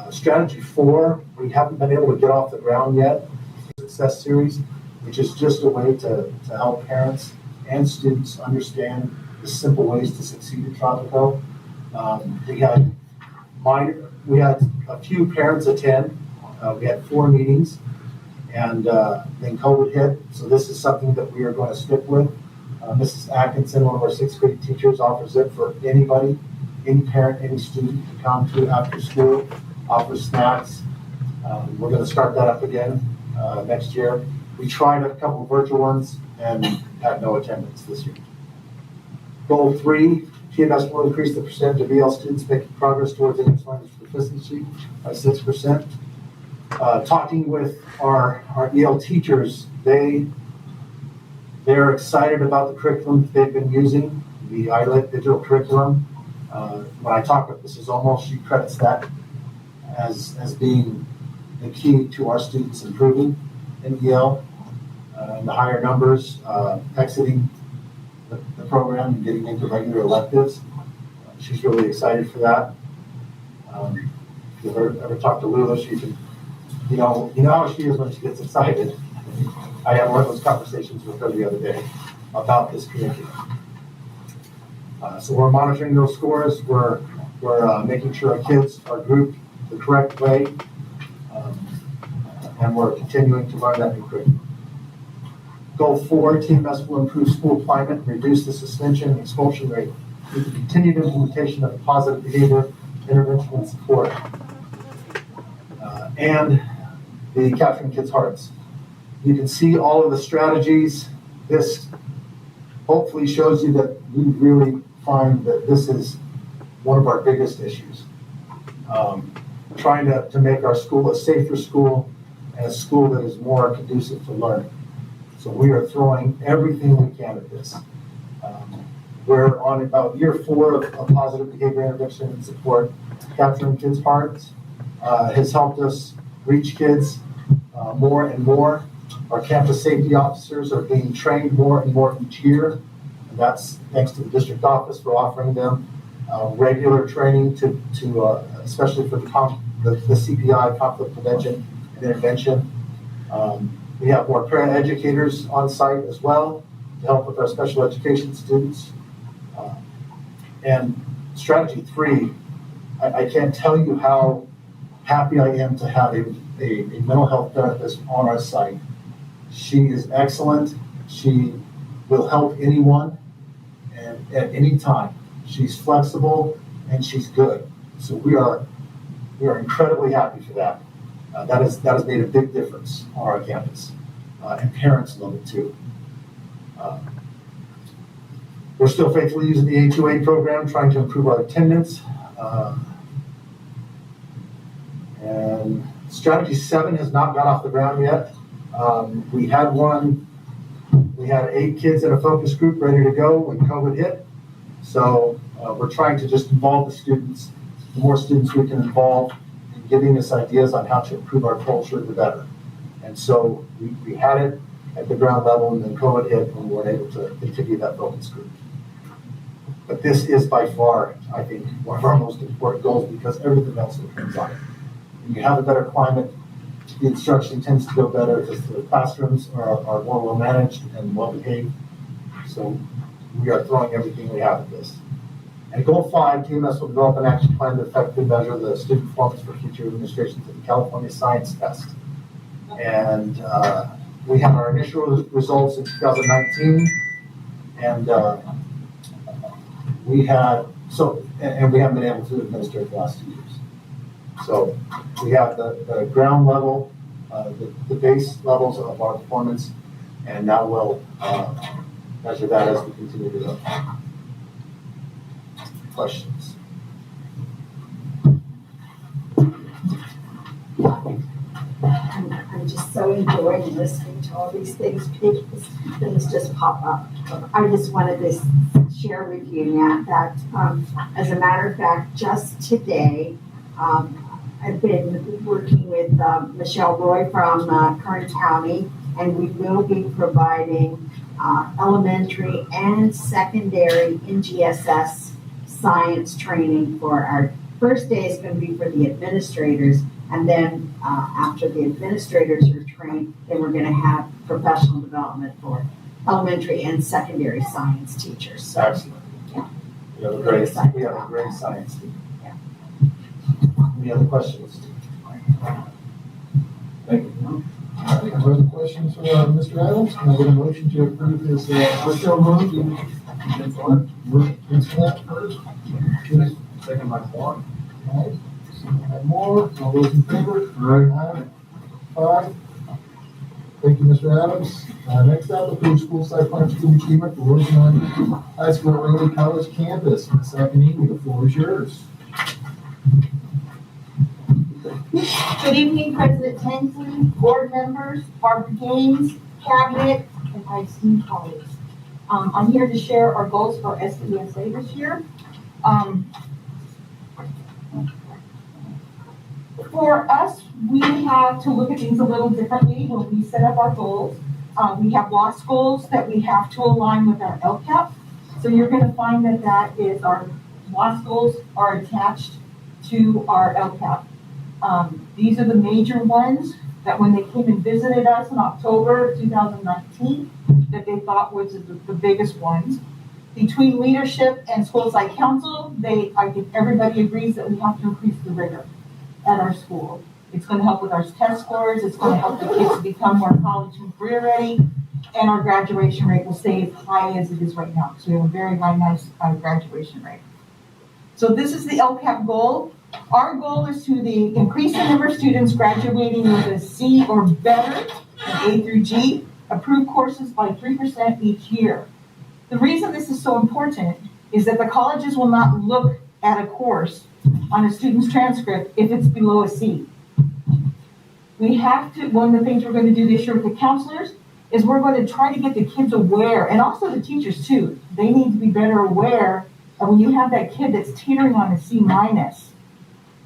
Strategy 4, we haven't been able to get off the ground yet. Success series, which is just a way to help parents and students understand the simple ways to succeed at Tropico. We had a few parents attend. We had 4 meetings, and then COVID hit. So this is something that we are going to stick with. Mrs. Atkinson, one of our 6th grade teachers, offers it for anybody, any parent, any student to come to after school, offers snacks. We're going to start that up again next year. We tried a couple of virtual ones and had no attendance this year. Goal 3, TMS will increase the percentage of EL students making progress towards English language proficiency by 6%. Talking with our EL teachers, they're excited about the curriculum that they've been using, the iLit digital curriculum. When I talk with Mrs. Olmos, she credits that as being the key to our students improving in EL, and the higher numbers exiting the program and getting into regular electives. She's really excited for that. If you've ever talked to Lula, she can, you know how she is when she gets excited. I had one of those conversations with her the other day about this curriculum. So we're monitoring those scores. We're making sure our kids are grouped the correct way, and we're continuing to learn that new curriculum. Goal 4, TMS will improve school climate and reduce the suspension and expulsion rate through the continued implementation of positive behavior, intervention, and support. And the Capturing Kids' Hearts. You can see all of the strategies. This hopefully shows you that we really find that this is one of our biggest issues. Trying to make our school a safer school and a school that is more conducive to learning. So we are throwing everything we can at this. We're on about year 4 of positive behavior intervention and support. Capturing Kids' Hearts has helped us reach kids more and more. Our campus safety officers are being trained more and more each year. And that's thanks to the district office for offering them regular training to especially for the the CPI, conflict prevention and intervention. We have more para-educators on site as well to help with our special education students. And strategy 3, I can't tell you how happy I am to have a mental health therapist on our site. She is excellent. She will help anyone and at any time. She's flexible and she's good. So we are incredibly happy for that. That has made a big difference on our campus, and parents love it too. We're still faithfully using the A2A program, trying to improve our attendance. And strategy 7 has not got off the ground yet. We had 8 kids in a focus group ready to go when COVID hit. So we're trying to just involve the students. The more students we can involve in giving us ideas on how to improve our culture, the better. And so we had it at the ground level, and then COVID hit, and we weren't able to continue that focus group. But this is by far, I think, one of our most important goals, because everything else depends on it. When you have a better climate, the instruction tends to go better because the classrooms are more well managed and well behaved. So we are throwing everything we have at this. And goal 5, TMS will develop an action plan to effectively measure the student performance for future administrations of the California Science Test. And we had our initial results in 2019, and we haven't been able to administer it the last 2 years. So we have the ground level, the base levels of our performance, and now we'll measure that as we continue to go. Questions? I'm just so enjoying listening to all these things because things just pop up. I just wanted to share with you, Nat, that as a matter of fact, just today, I've been working with Michelle Roy from Kern County, and we will be providing elementary and secondary NGSS science training for our first day is going to be for the administrators, and then after the administrators are trained, then we're going to have professional development for elementary and secondary science teachers. So, Excellent. yeah. We have a great science team. Yeah. Any other questions? Thank you. Any other questions for Mr. Adams? Can I get a motion to approve this Michelle Road? First. Second by Juan. All right. And more, all those in favor? Aye. 5. Thank you, Mr. Adams. Next up, approve school site plan student achievement for Rosemont High School Early College Campus. Ms. Sacanini, the floor is yours. Good evening, President Tinsley, board members, Barbara Gaines, cabinet, and my esteemed colleagues. I'm here to share our goals for SDSA this year. For us, we have to look at things a little differently when we set up our goals. We have lost goals that we have to align with our LCAP. So you're going to find that is our lost goals are attached to our LCAP. These are the major ones that when they came and visited us in October 2019, that they thought was the biggest ones. Between leadership and school site council, I think everybody agrees that we have to increase the rigor at our school. It's going to help with our test scores. It's going to help the kids become more college and career ready. And our graduation rate will stay as high as it is right now. So we have a very nice graduation rate. So this is the LCAP goal. Our goal is to increase the number of students graduating with a C or better in A through G, approved courses by 3% each year. The reason this is so important is that the colleges will not look at a course on a student's transcript if it's below a C. We have to, one of the things we're going to do this year with the counselors is we're going to try to get the kids aware, and also the teachers too. They need to be better aware of when you have that kid that's teetering on a C minus.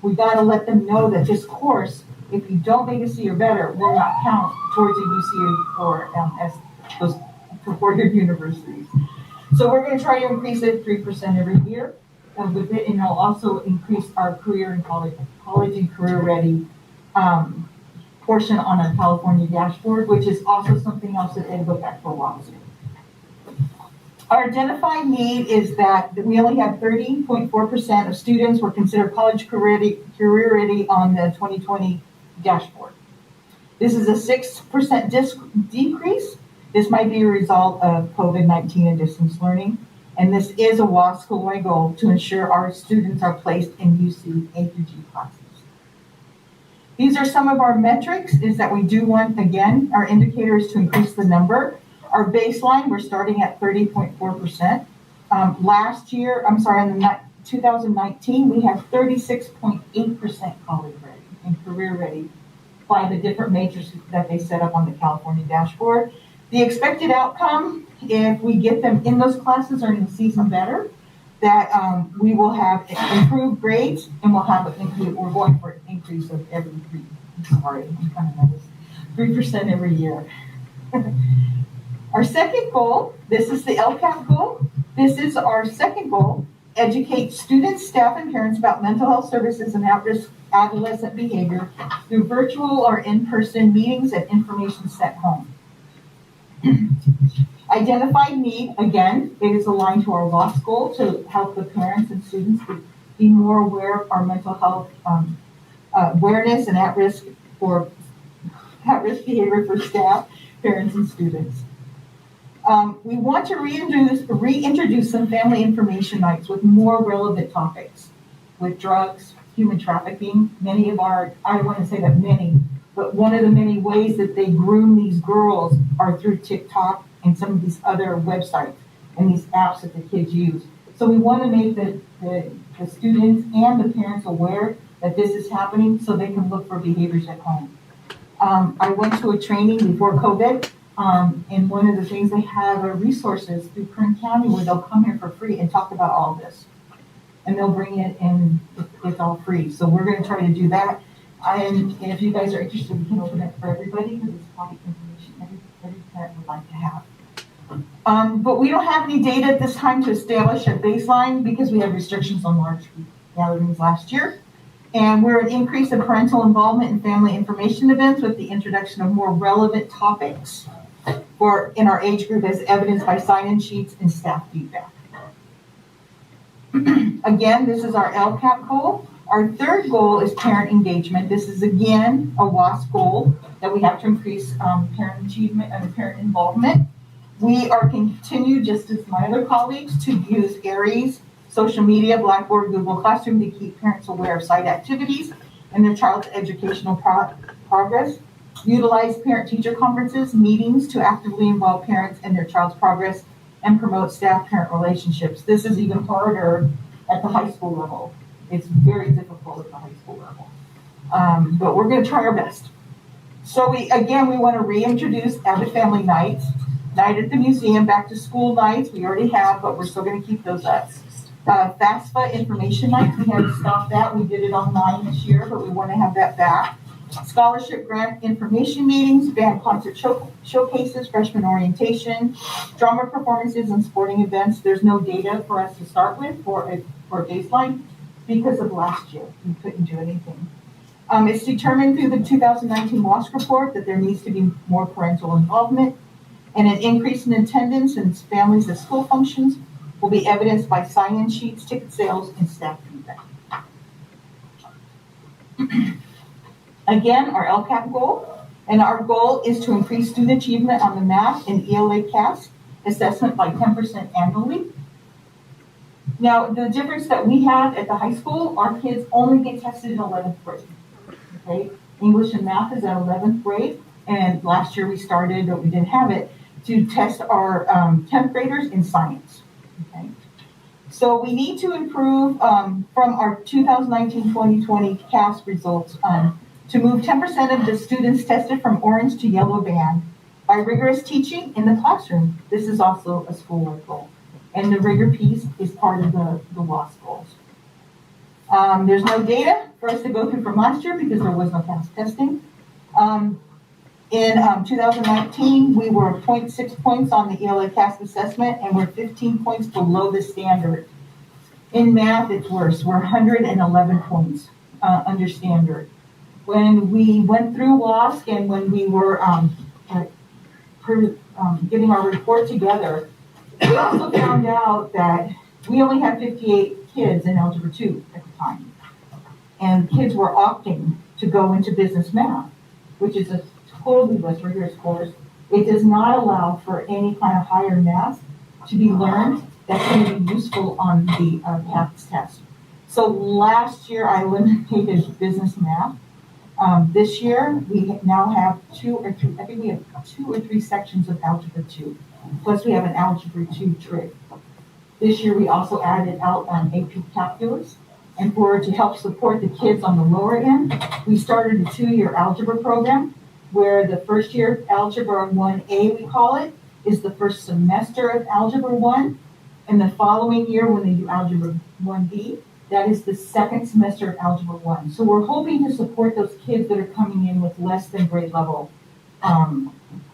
We got to let them know that this course, if you don't make a C or better, will not count towards a UCA or as those four-year universities. So we're going to try to increase it 3% every year. with it, and it'll also increase our career and college and career ready portion on our California dashboard, which is also something else that they look at for a while. Our identified need is that we only have 30.4% of students were considered college career ready on the 2020 dashboard. This is a 6% decrease. This might be a result of COVID-19 and distance learning. And this is a WASC goal to ensure our students are placed in UC A through G classes. These are some of our metrics, is that we do want, again, our indicators to increase the number. Our baseline, we're starting at 30.4%. Last year, in 2019, we had 36.8% college ready and career ready by the different majors that they set up on the California dashboard. The expected outcome, if we get them in those classes or in the season better, that we will have improved grades and we'll have we're going for an increase of every 3% every year. Our second goal, this is the LCAP goal. This is our second goal, educate students, staff, and parents about mental health services and at-risk adolescent behavior through virtual or in-person meetings and information sent home. Identified need, again, it is aligned to our WASC goal to help the parents and students be more aware of our mental health awareness and at-risk behavior for staff, parents, and students. We want to reintroduce some family information nights with more relevant topics, with drugs, human trafficking. Many of our, I don't want to say that many, but one of the many ways that they groom these girls are through TikTok and some of these other websites and these apps that the kids use. So we want to make the students and the parents aware that this is happening so they can look for behaviors at home. I went to a training before COVID, and one of the things they have are resources through Kern County where they'll come here for free and talk about all this. And they'll bring it and it's all free. So we're going to try to do that. And if you guys are interested, we can open it for everybody because it's probably information every parent would like to have. But we don't have any data at this time to establish a baseline because we have restrictions on large gatherings last year. And we're an increase in parental involvement in family information events with the introduction of more relevant topics in our age group as evidenced by sign-in sheets and staff feedback. Again, this is our LCAP goal. Our third goal is parent engagement. This is again a WASC goal that we have to increase parent achievement and parent involvement. We are continue, just as my other colleagues, to use Aries, social media, Blackboard, Google Classroom to keep parents aware of site activities and their child's educational progress. Utilize parent-teacher conferences, meetings to actively involve parents in their child's progress and promote staff-parent relationships. This is even harder at the high school level. It's very difficult at the high school level. But we're going to try our best. So we want to reintroduce Avid Family Nights, Night at the Museum, back to school nights. We already have, but we're still going to keep those up. FAFSA information nights, we had to stop that. We did it online this year, but we want to have that back. Scholarship grant information meetings, band concert showcases, freshman orientation, drama performances, and sporting events. There's no data for us to start with for a baseline because of last year. We couldn't do anything. It's determined through the 2019 WASC report that there needs to be more parental involvement, and an increase in attendance and families at school functions will be evidenced by sign-in sheets, ticket sales, and staff feedback. Again, our LCAP goal, and our goal is to increase student achievement on the math and ELA CAS assessment by 10% annually. Now, the difference that we have at the high school, our kids only get tested in 11th grade. Okay, English and math is at 11th grade, and last year we started, but we didn't have it, to test our 10th graders in science. Okay, so we need to improve from our 2019-2020 CAS results to move 10% of the students tested from orange to yellow band by rigorous teaching in the classroom. This is also a school-wide goal. And the rigor piece is part of the WASC goals. There's no data for us to go through from last year because there was no CAS testing. In 2019, we were 0.6 points on the ELA CAS assessment and we're 15 points below the standard In math, it's worse. We're 111 points under standard. When we went through WASC and when we were getting our report together, we also found out that we only had 58 kids in Algebra 2 at the time. And kids were opting to go into business math, which is a totally less rigorous course. It does not allow for any kind of higher math to be learned that's going to be useful on the CAPS test. So last year I eliminated business math. This year we now have two or three sections of Algebra 2. Plus we have an Algebra 2 trig. This year we also added out AP Calculus. And to help support the kids on the lower end, we started a 2-year algebra program where the first year Algebra 1A, we call it, is the first semester of Algebra 1. And the following year when they do Algebra 1B, that is the second semester of Algebra 1. So we're hoping to support those kids that are coming in with less than grade level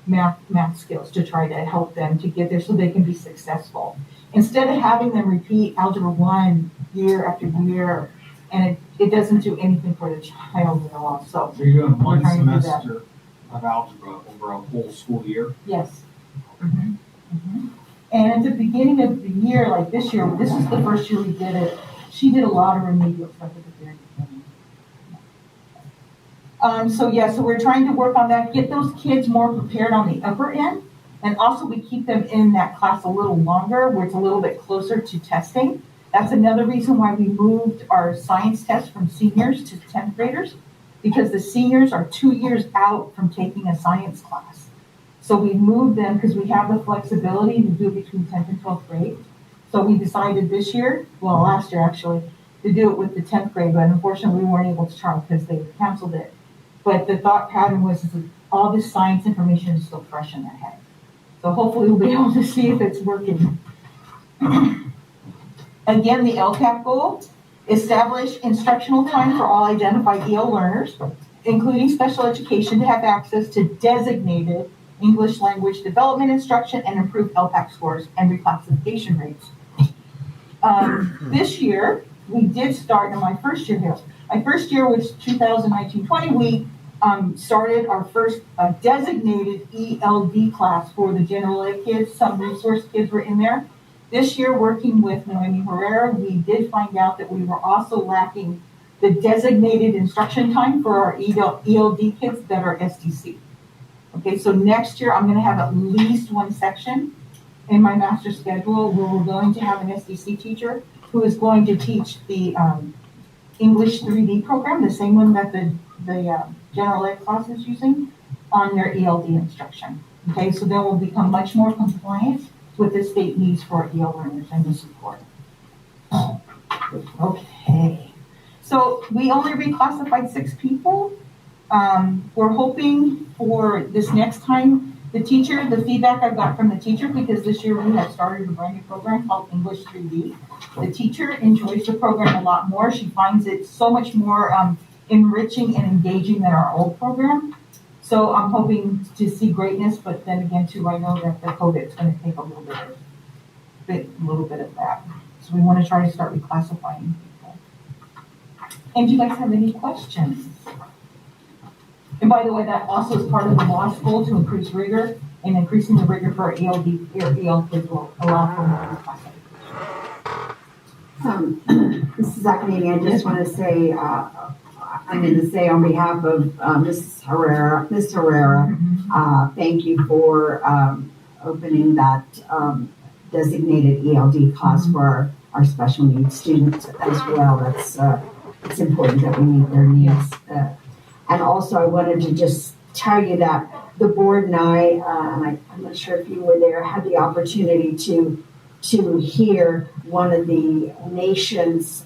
math skills to try to help them to get there so they can be successful. Instead of having them repeat Algebra 1 year after year, and it doesn't do anything for the child at all. So you're doing one trying to do that. semester of algebra over a whole school year? Yes. Mm-hmm. Mm-hmm. And at the beginning of the year, like this year, this is the first year we did it. She did a lot of remedial stuff at the very beginning. So we're trying to work on that, get those kids more prepared on the upper end. And also we keep them in that class a little longer where it's a little bit closer to testing. That's another reason why we moved our science test from seniors to 10th graders, because the seniors are 2 years out from taking a science class. So we moved them because we have the flexibility to do it between 10th and 12th grade. So we decided this year, well, last year actually, to do it with the 10th grade, but unfortunately we weren't able to try because they canceled it. But the thought pattern was that all this science information is still fresh in their head. So hopefully we'll be able to see if it's working. Again, the LCAP goal, establish instructional time for all identified EL learners, including special education, to have access to designated English language development instruction and improve LPAC scores and reclassification rates. This year, we did start in my first year here. My first year was 2019-20. We started our first designated ELD class for the general ed kids. Some resource kids were in there. This year, working with Noemi Herrera, we did find out that we were also lacking the designated instruction time for our ELD kids that are SDC. Okay, so next year I'm going to have at least one section in my master schedule where we're going to have an SDC teacher who is going to teach the English 3D program, the same one that the general ed class is using, on their ELD instruction. Okay, so then we'll become much more compliant with the state needs for EL learners and the support. Okay, so we only reclassified 6 people. We're hoping for this next time, the feedback I got from the teacher, because this year we have started a brand new program called English 3D. The teacher enjoys the program a lot more. She finds it so much more enriching and engaging than our old program. So I'm hoping to see greatness, but then again too, I know that the COVID is going to take a little bit of that. So we want to try to start reclassifying people. And do you guys have any questions? And by the way, that also is part of the law school to increase rigor, and increasing the rigor for our EL kids will allow for more reclassification. This is Zach Meeting. I just want to say, I'm going to say on behalf of Ms. Herrera, thank you for opening that designated ELD class for our special needs students as well. It's important that we meet their needs. And also I wanted to just tell you that the board and I'm not sure if you were there, had the opportunity to hear one of the nation's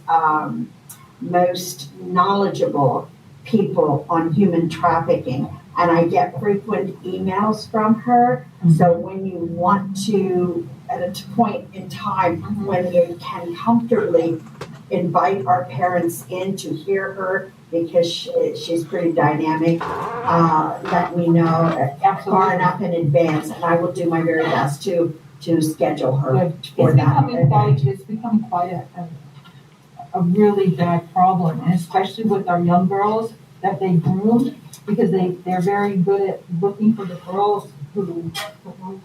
most knowledgeable people on human trafficking. And I get frequent emails from her. So when you want to, at a point in time when you can comfortably invite our parents in to hear her, because she's pretty dynamic, let me know far enough in advance, and I will do my very best to schedule her for that. It's becoming quite a really bad problem, and especially with our young girls that they groom, because they're very good at looking for the girls who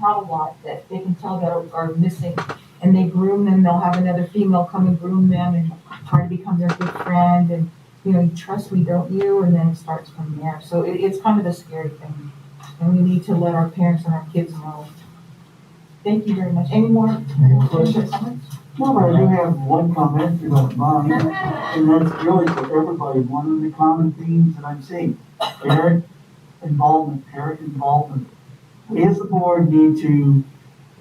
have a lot that they can tell that are missing, and they groom them. They'll have another female come and groom them and try to become their good friend, and you trust me, don't you? And then it starts from there. So it's kind of a scary thing, and we need to let our parents and our kids know. Thank you very much. Any more questions? No, but I do have one comment, if you don't mind, and that's really for everybody. One of the common themes that I'm seeing, parent involvement. We as the board need to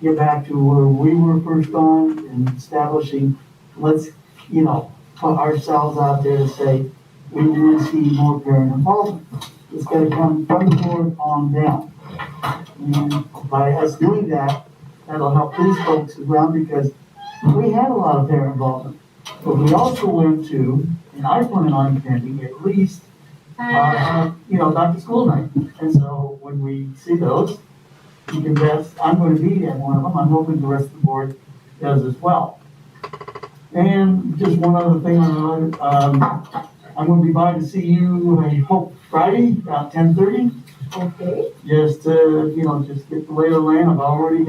get back to where we were first on and establishing, let's, put ourselves out there to say, we want to see more parent involvement. It's got to come from the board on down. And by us doing that, that'll help these folks as well, because we had a lot of parent involvement. But we also learned to, and I plan on attending at least, back to school night. And so when we see those, you can bet I'm going to be at one of them. I'm hoping the rest of the board does as well. And just one other thing, I'm going to be by to see you, I hope, Friday, about 10:30. Okay. Just just get the lay of the land. I've already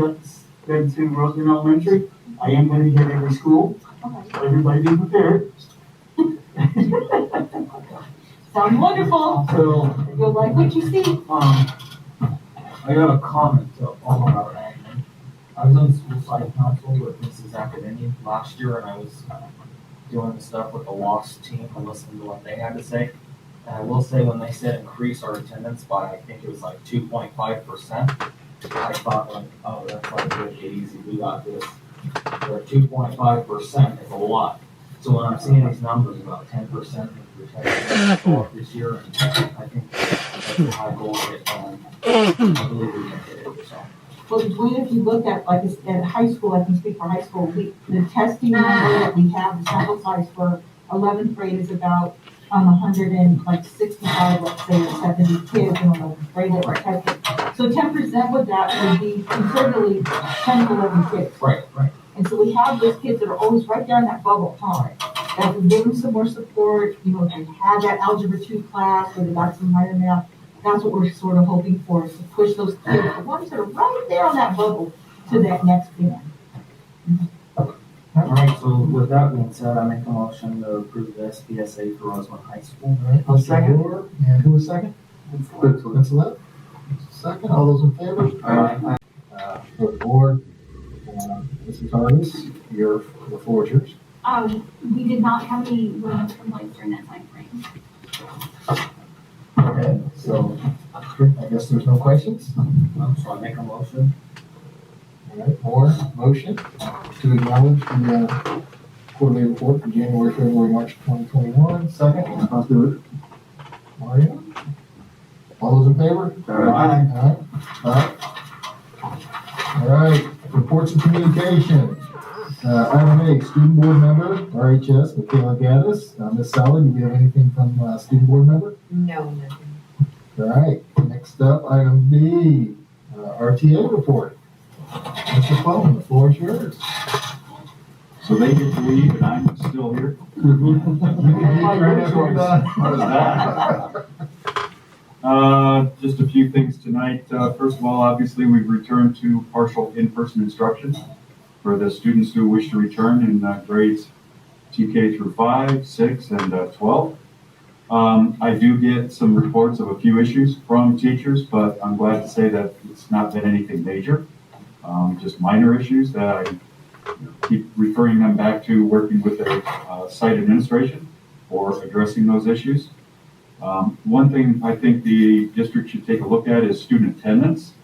been to Roseland Elementary. I am going to hit every school. So everybody be prepared. Sounds wonderful. So, You'll like what you see. I got a comment all about admin. I was on school site council with Mrs. Academy last year, and I was doing the stuff with the lost team and listening to what they had to say. And I will say, when they said increase our attendance by, I think it was like 2.5%, I thought like, oh, that's like, take it easy, we got this. But 2.5% is a lot. So when I'm seeing these numbers, about 10% this year, and I think that's a high goal to get done. I believe we can get it, so. Well, Dwayne, if you look at, like, at high school, I can speak for high school, the testing number that we have, the sample size for 11th grade is about 165, let's say, or 70 kids in 11th grade that were tested. So 10% with that would be considerably 10 to 11 kids. Right. And so we have those kids that are always right there in that bubble time. That we give them some more support, they have that Algebra 2 class, where they got some higher math. That's what we're sort of hoping for, is to push those kids, the ones that are right there on that bubble, to that next band. All right, so with that being said, I make a motion to approve the SPSA for Roseland High School. All right, I'll second. And who was second? Vince. Second, all those in favor? Aye. For the board, Mrs. Harness, the floor is yours. We did not have any women's complaints during that time frame. Okay, so I guess there's no questions. So I make a motion. All right, board, motion to acknowledge the quarterly report for January, February, March 2021. Second, I'll do it. Mario. All those in favor? Aye. Aye. All right, reports and communication. Item A, student board member, RHS, Michaela Gaddis. Ms. Sally, do we have anything from student board member? No, nothing. All right, next up, item B, RTA report. Mr. Coleman, the floor is yours. So they get to leave and I'm still here? Just a few things tonight. First of all, obviously, we've returned to partial in-person instruction for the students who wish to return in grades TK through 5, 6, and 12. I do get some reports of a few issues from teachers, but I'm glad to say that it's not been anything major. Just minor issues that I keep referring them back to working with their site administration for addressing those issues. One thing I think the district should take a look at is student attendance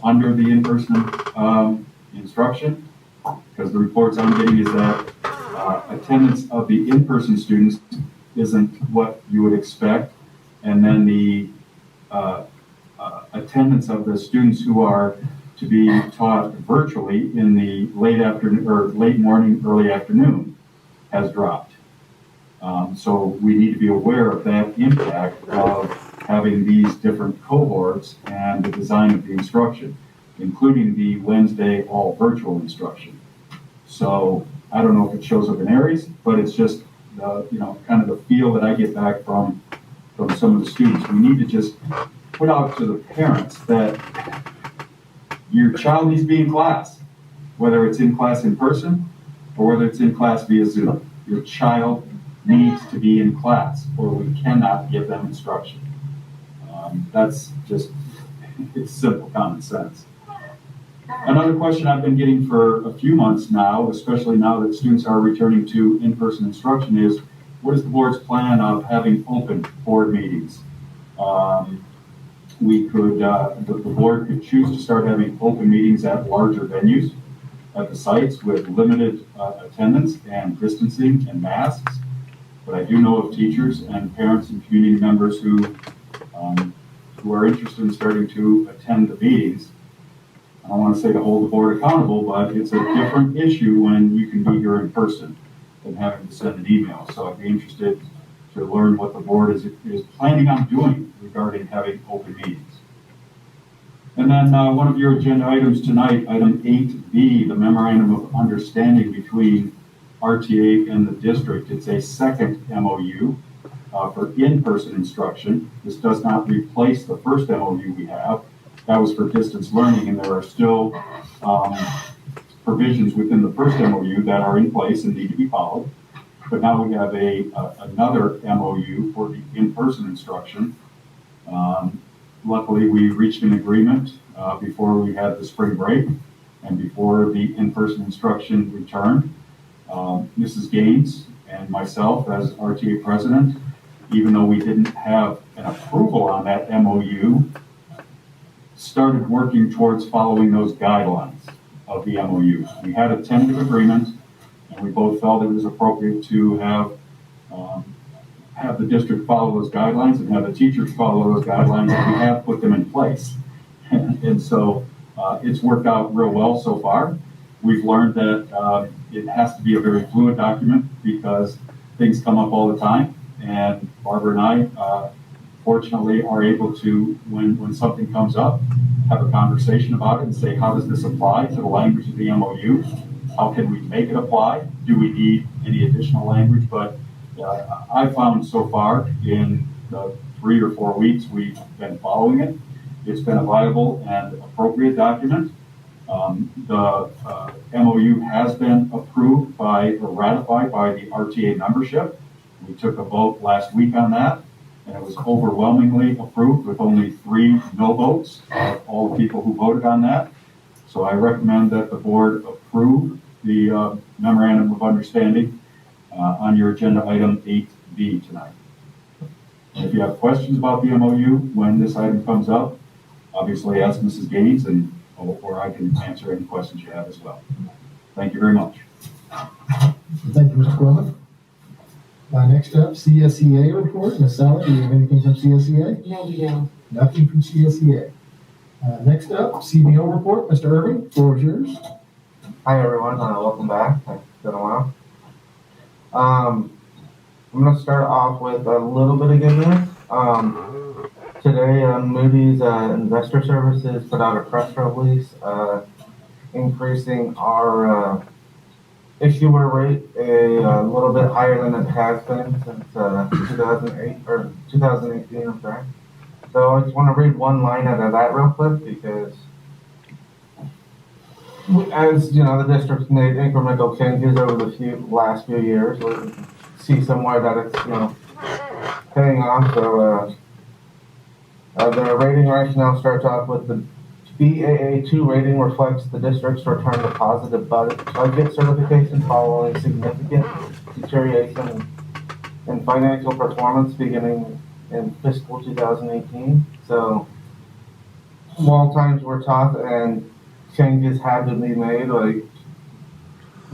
under the in-person instruction, because the reports I'm getting is that attendance of the in-person students isn't what you would expect, and then the attendance of the students who are to be taught virtually in the late afternoon or late morning, early afternoon has dropped. So we need to be aware of that impact of having these different cohorts and the design of the instruction, including the Wednesday all virtual instruction. So I don't know if it shows up in Aries, but it's just kind of the feel that I get back from some of the students. We need to just put out to the parents that your child needs to be in class, whether it's in class in person or whether it's in class via Zoom. Your child needs to be in class, or we cannot give them instruction. That's just, it's simple common sense. Another question I've been getting for a few months now, especially now that students are returning to in-person instruction, is what is the board's plan of having open board meetings? The board could choose to start having open meetings at larger venues at the sites with limited attendance and distancing and masks. But I do know of teachers and parents and community members who are interested in starting to attend the meetings. I don't want to say to hold the board accountable, but it's a different issue when you can be here in person than having to send an email. So I'd be interested to learn what the board is planning on doing regarding having open meetings. And then one of your agenda items tonight, item 8B, the memorandum of understanding between RTA and the district. It's a second MOU for in-person instruction. This does not replace the first MOU we have. That was for distance learning, and there are still provisions within the first MOU that are in place and need to be followed. But now we have another MOU for the in-person instruction. Luckily, we reached an agreement before we had the spring break and before the in-person instruction returned. Mrs. Gaines and myself as RTA president, even though we didn't have an approval on that MOU, started working towards following those guidelines of the MOU. We had a tentative agreement, and we both felt it was appropriate to have the district follow those guidelines and have the teachers follow those guidelines, and we have put them in place. And so it's worked out real well so far. We've learned that it has to be a very fluid document because things come up all the time, and Barbara and I fortunately are able to, when something comes up, have a conversation about it and say, how does this apply to the language of the MOU? How can we make it apply? Do we need any additional language? But I found so far in the 3 or 4 weeks we've been following it, it's been a viable and appropriate document. The MOU has been approved by or ratified by the RTA membership. We took a vote last week on that, and it was overwhelmingly approved with only 3 no votes of all the people who voted on that. So I recommend that the board approve the memorandum of understanding on your agenda item 8B tonight. And if you have questions about the MOU when this item comes up, obviously ask Mrs. Gaines, or I can answer any questions you have as well. Thank you very much. Thank you, Mr. Quillen. Next up, CSEA report. Ms. Sally, do you have anything from CSEA? No, we don't. Nothing from CSEA. Next up, CBO report. Mr. Irving, floor is yours. Hi everyone, welcome back. It's been a while. I'm going to start off with a little bit of good news. Today, Moody's Investor Services put out a press release increasing our issuer rate a little bit higher than it has been since 2008 or 2018. I'm sorry. So I just want to read one line out of that real quick because, as you know, the district's made incremental changes over the last few years. We see somewhere that it's paying off. So the rating rationale starts off with the BAA2 rating reflects the district's return to positive budget certification following significant deterioration in financial performance beginning in fiscal 2018. So while times were tough and changes had to be made,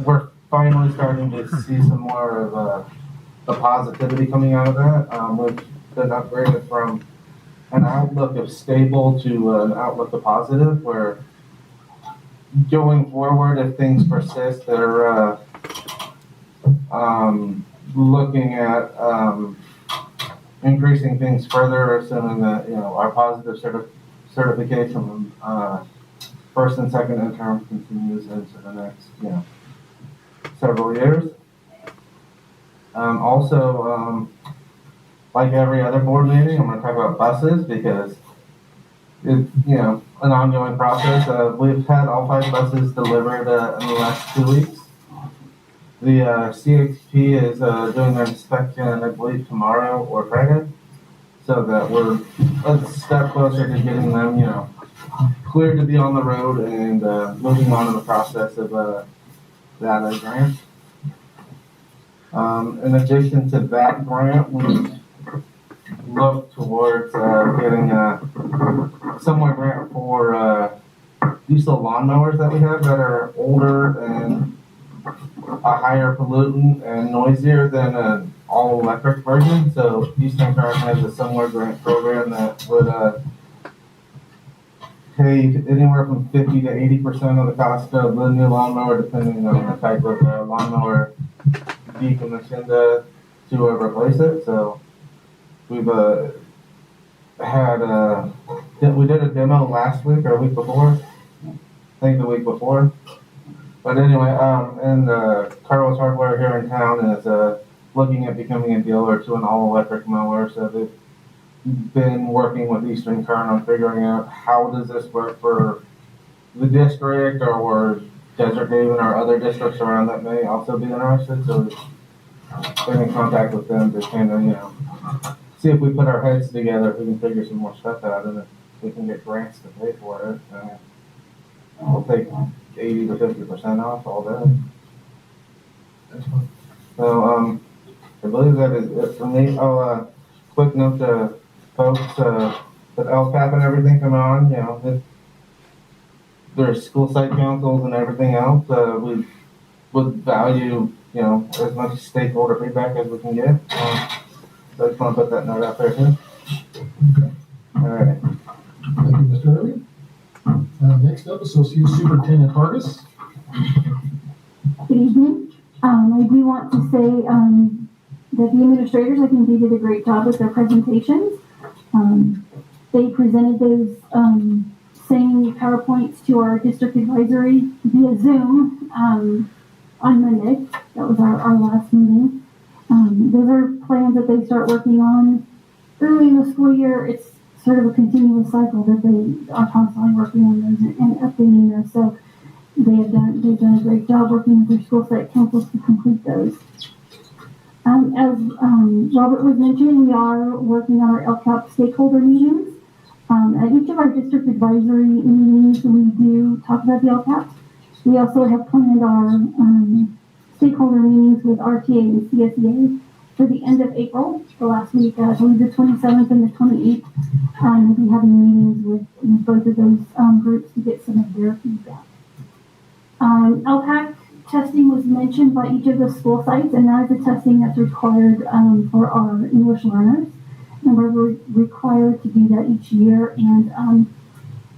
we're finally starting to see some more of the positivity coming out of that. We've been upgraded from an outlook of stable to an outlook of positive, where going forward, if things persist, they're looking at increasing things further, assuming that our positive certification first and second interim continues into the next several years. Also, like every other board meeting, I'm gonna talk about buses because it's, an ongoing process. We've had all 5 buses delivered, in the last 2 weeks. The, CHP is, doing their inspection, I believe, tomorrow or Friday. So that we're a step closer to getting them, cleared to be on the road and, moving on in the process of, that grant. In addition to that grant, we look towards getting a somewhere grant for diesel lawnmowers that we have that are older and a higher pollutant and noisier than an all-electric version. So Eastern Current has a similar grant program that would pay anywhere from 50 to 80% of the cost of the new lawnmower, depending on the type of lawnmower decommissioned to replace it. So we've we did a demo last week or a week before. I think the week before. But anyway, and Carlos Hardware here in town is looking at becoming a dealer to an all-electric mower. So they've been working with Eastern Current on figuring out how does this work for the district or Desert Haven or other districts around that may also be interested. So we've been in contact with them to kind of, see if we put our heads together, if we can figure some more stuff out, and if we can get grants to pay for it. We'll take 80 to 50% off all day. So, I believe that is it for me. Oh, quick note to folks, with LCAP and everything coming on, there's school site councils and everything else. We would value, as much stakeholder feedback as we can get. So I just want to put that note out there too. All right. Thank you, Mr. Hurley. Next up, Associate Superintendent Hargis. Good evening. I do want to say that the administrators, I think they did a great job with their presentations. They presented those same PowerPoints to our district advisory via Zoom on Monday. That was our last meeting. Those are plans that they start working on early in the school year. It's sort of a continuous cycle that they are constantly working on those and updating those. So they've done a great job working with their school site councils to complete those. As Robert was mentioning, we are working on our LCAP stakeholder meetings. At each of our district advisory meetings, we do talk about the LCAP. We also have planned our stakeholder meetings with RTA and CSEA for the end of April, the last week, I believe the 27th and the 28th. We'll be having meetings with both of those groups to get some of their feedback. LPAC testing was mentioned by each of the school sites, and that is the testing that's required for our English learners. And we're required to do that each year. And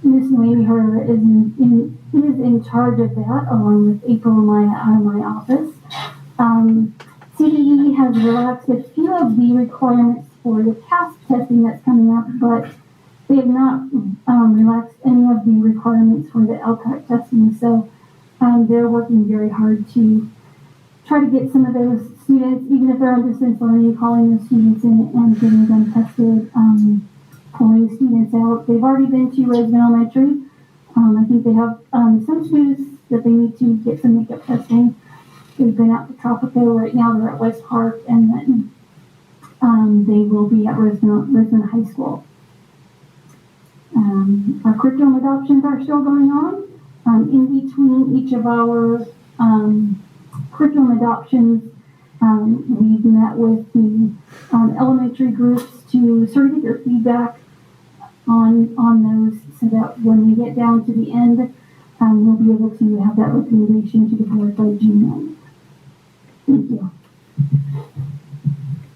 Ms. Noemi Herr is in charge of that, along with April out of my office. CDE has relaxed a few of the requirements for the CASP testing that's coming up, but they have not relaxed any of the requirements for the LPAC testing. So they're working very hard to try to get some of those students, even if they're on distance learning, calling those students in and getting them tested, pulling students out. They've already been to Roseman Elementary. I think they have some students that they need to get some makeup testing. They've been out to Tropico. Right now they're at West Park, and then they will be at Roseman High School. Our curriculum adoptions are still going on. In between each of our curriculum adoptions, we've met with the elementary groups to sort of get their feedback on those, so that when we get down to the end, we'll be able to have that recommendation to the board by June 9th. Thank you.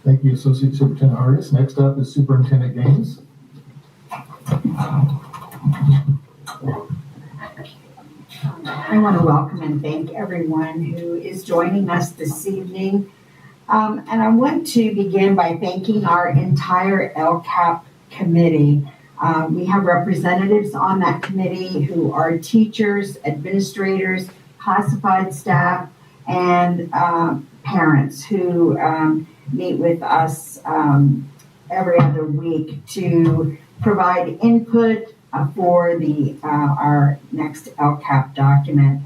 Thank you, Associate Superintendent Hargis. Next up is Superintendent Gaines. I want to welcome and thank everyone who is joining us this evening. And I want to begin by thanking our entire LCAP committee. We have representatives on that committee who are teachers, administrators, classified staff, and parents who meet with us every other week to provide input for our next LCAP document.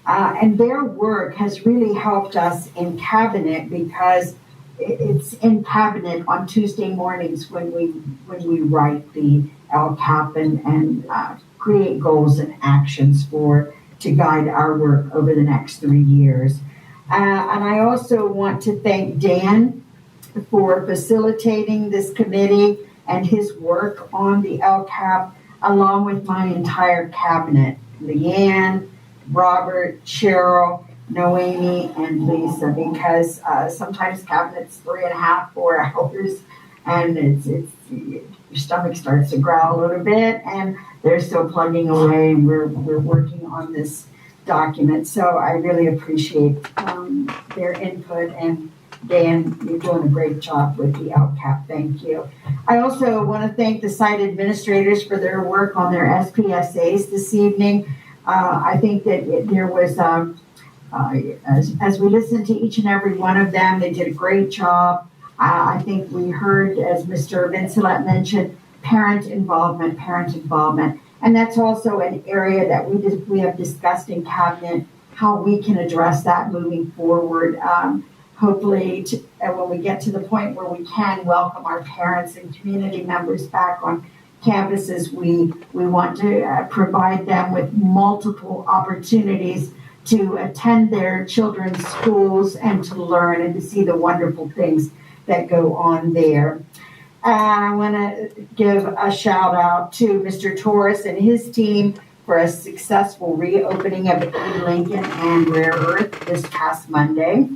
And their work has really helped us in cabinet because it's in cabinet on Tuesday mornings when we write the LCAP and create goals and actions to guide our work over the next 3 years. And I also want to thank Dan for facilitating this committee and his work on the LCAP, along with my entire cabinet, Leanne, Robert, Cheryl, Noemi, and Lisa, because sometimes cabinet's 3.5, 4 hours, and your stomach starts to growl a little bit, and they're still plugging away, and we're working on this document. So I really appreciate their input, and Dan, you're doing a great job with the LCAP. Thank you. I also want to thank the site administrators for their work on their SPSAs this evening. I think that there was, as we listened to each and every one of them, they did a great job. I think we heard, as Mr. Vincelet mentioned, parent involvement. And that's also an area that we have discussed in cabinet, how we can address that moving forward. Hopefully, when we get to the point where we can welcome our parents and community members back on campuses, we want to provide them with multiple opportunities to attend their children's schools and to learn and to see the wonderful things that go on there. I want to give a shout out to Mr. Torres and his team for a successful reopening of Lincoln and Rare Earth this past Monday.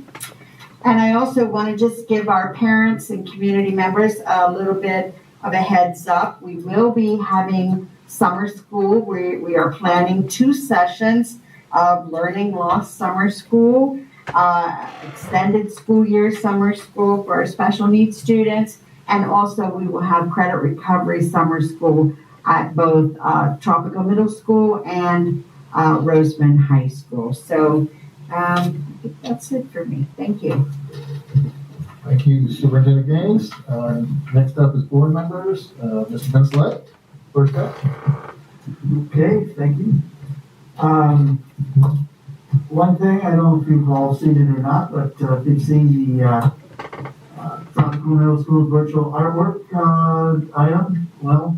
And I also want to just give our parents and community members a little bit of a heads up. We will be having summer school. We are planning 2 sessions of Learning Loss Summer School, extended school year summer school for our special needs students, and also we will have credit recovery summer school at both Tropical Middle School and Roseman High School. So I think that's it for me. Thank you. Thank you, Superintendent Gaines. Next up is board members. Mr. Vincelet, first up. Okay, thank you. One thing, I don't know if you've all seen it or not, but if you've seen the Tropical Middle School virtual artwork item, well,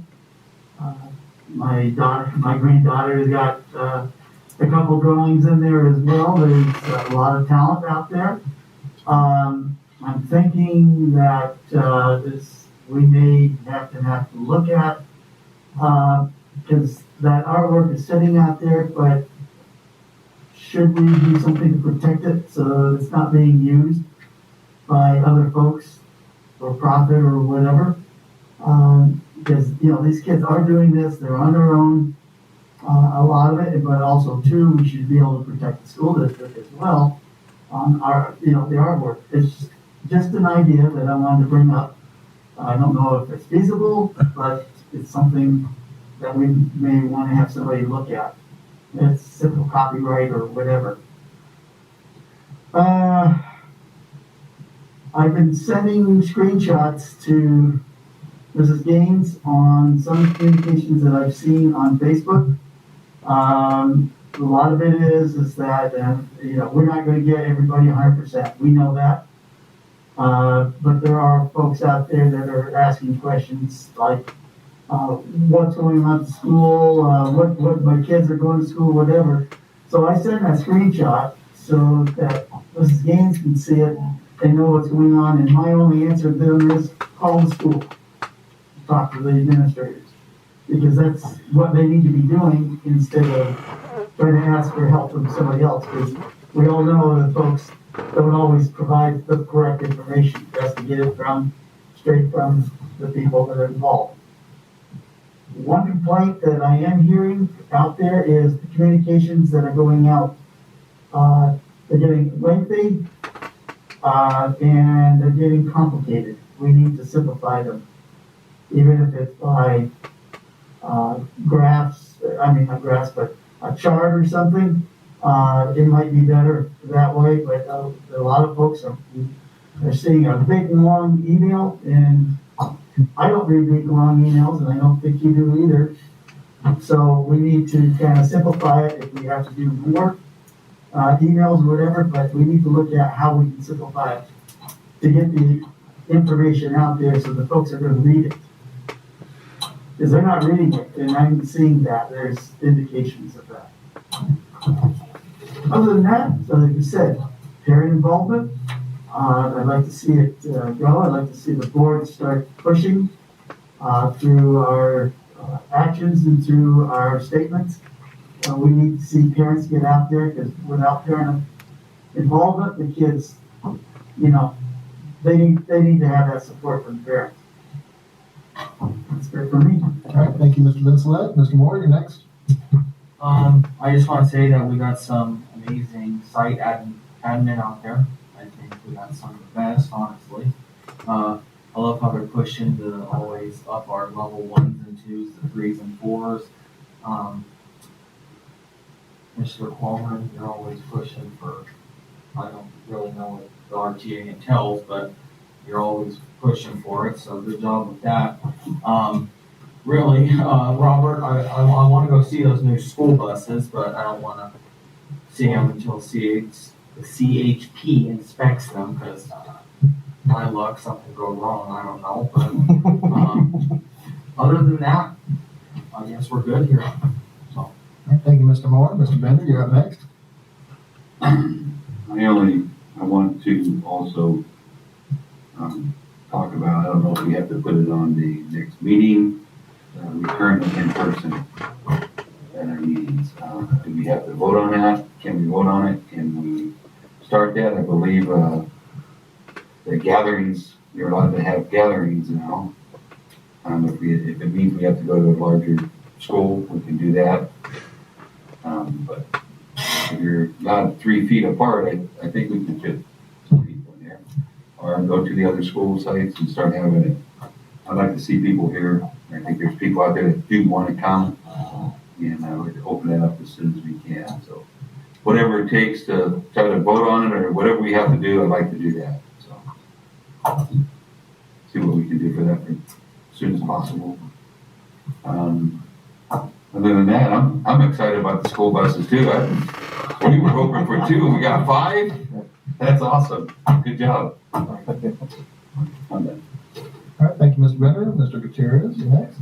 my granddaughter has got a couple drawings in there as well. There's a lot of talent out there. I'm thinking that we may have to look at, because that artwork is sitting out there, but should we do something to protect it so it's not being used by other folks for profit or whatever? Because, these kids are doing this, they're on their own, a lot of it, but also too, we should be able to protect the school district as well on the artwork. It's just an idea that I wanted to bring up. I don't know if it's feasible, but it's something that we may want to have somebody look at. It's simple copyright or whatever. I've been sending screenshots to Mrs. Gaines on some communications that I've seen on Facebook. A lot of it is that, we're not going to get everybody 100%. We know that. But there are folks out there that are asking questions like, what's going on at school, what my kids are going to school, whatever. So I sent a screenshot so that Mrs. Gaines can see it and know what's going on. And my only answer to them is call the school, talk to the administrators, because that's what they need to be doing instead of trying to ask for help from somebody else. Because we all know that folks don't always provide the correct information. You have to get it straight from the people that are involved. One complaint that I am hearing out there is the communications that are going out. They're getting lengthy and they're getting complicated. We need to simplify them, even if it's by not graphs, but a chart or something. It might be better that way, but a lot of folks are seeing a big, long email, and I don't read big, long emails, and I don't think you do either. So we need to kind of simplify it if we have to do more emails or whatever, but we need to look at how we can simplify it to get the information out there so the folks are going to read it. Because they're not reading it, and I'm seeing that. There's indications of that. Other than that, like you said, parent involvement. I'd like to see it go. I'd like to see the board start pushing through our actions and through our statements. We need to see parents get out there, because without parent involvement, the kids, you know, they need to have that support from the parents. That's great for me. All right, thank you, Mr. Vincelette. Mr. Moore, you're next. I just want to say that we got some amazing site admin out there. I think we got some of the best, honestly. I love how they're pushing to always up our level 1s and 2s, the 3s and 4s. Mr. Coleman, you're always pushing for, I don't really know what the RTA entails, but you're always pushing for it, so good job with that. Really, Robert, I want to go see those new school buses, but I don't want to see them until the CHP inspects them, because my luck, something go wrong, I don't know. But other than that, I guess we're good here. So. All right, thank you, Mr. Moore. Mr. Bender, you're up next. I want to also talk about, I don't know if we have to put it on the next meeting, return to in-person at our meetings. Do we have to vote on that? Can we vote on it? Can we start that? I believe the gatherings, you're allowed to have gatherings now. If it means we have to go to a larger school, we can do that. But if you're not 3 feet apart, I think we can fit some people in there. Or go to the other school sites and start having it. I'd like to see people here. I think there's people out there that do want to come, and I would open it up as soon as we can. So whatever it takes to try to vote on it, or whatever we have to do, I'd like to do that. So see what we can do for that as soon as possible. Other than that, I'm excited about the school buses too. We were hoping for 2, and we got 5. That's awesome. Good job. I'm done. All right, thank you, Mr. Bender. Mr. Gutierrez, you're next.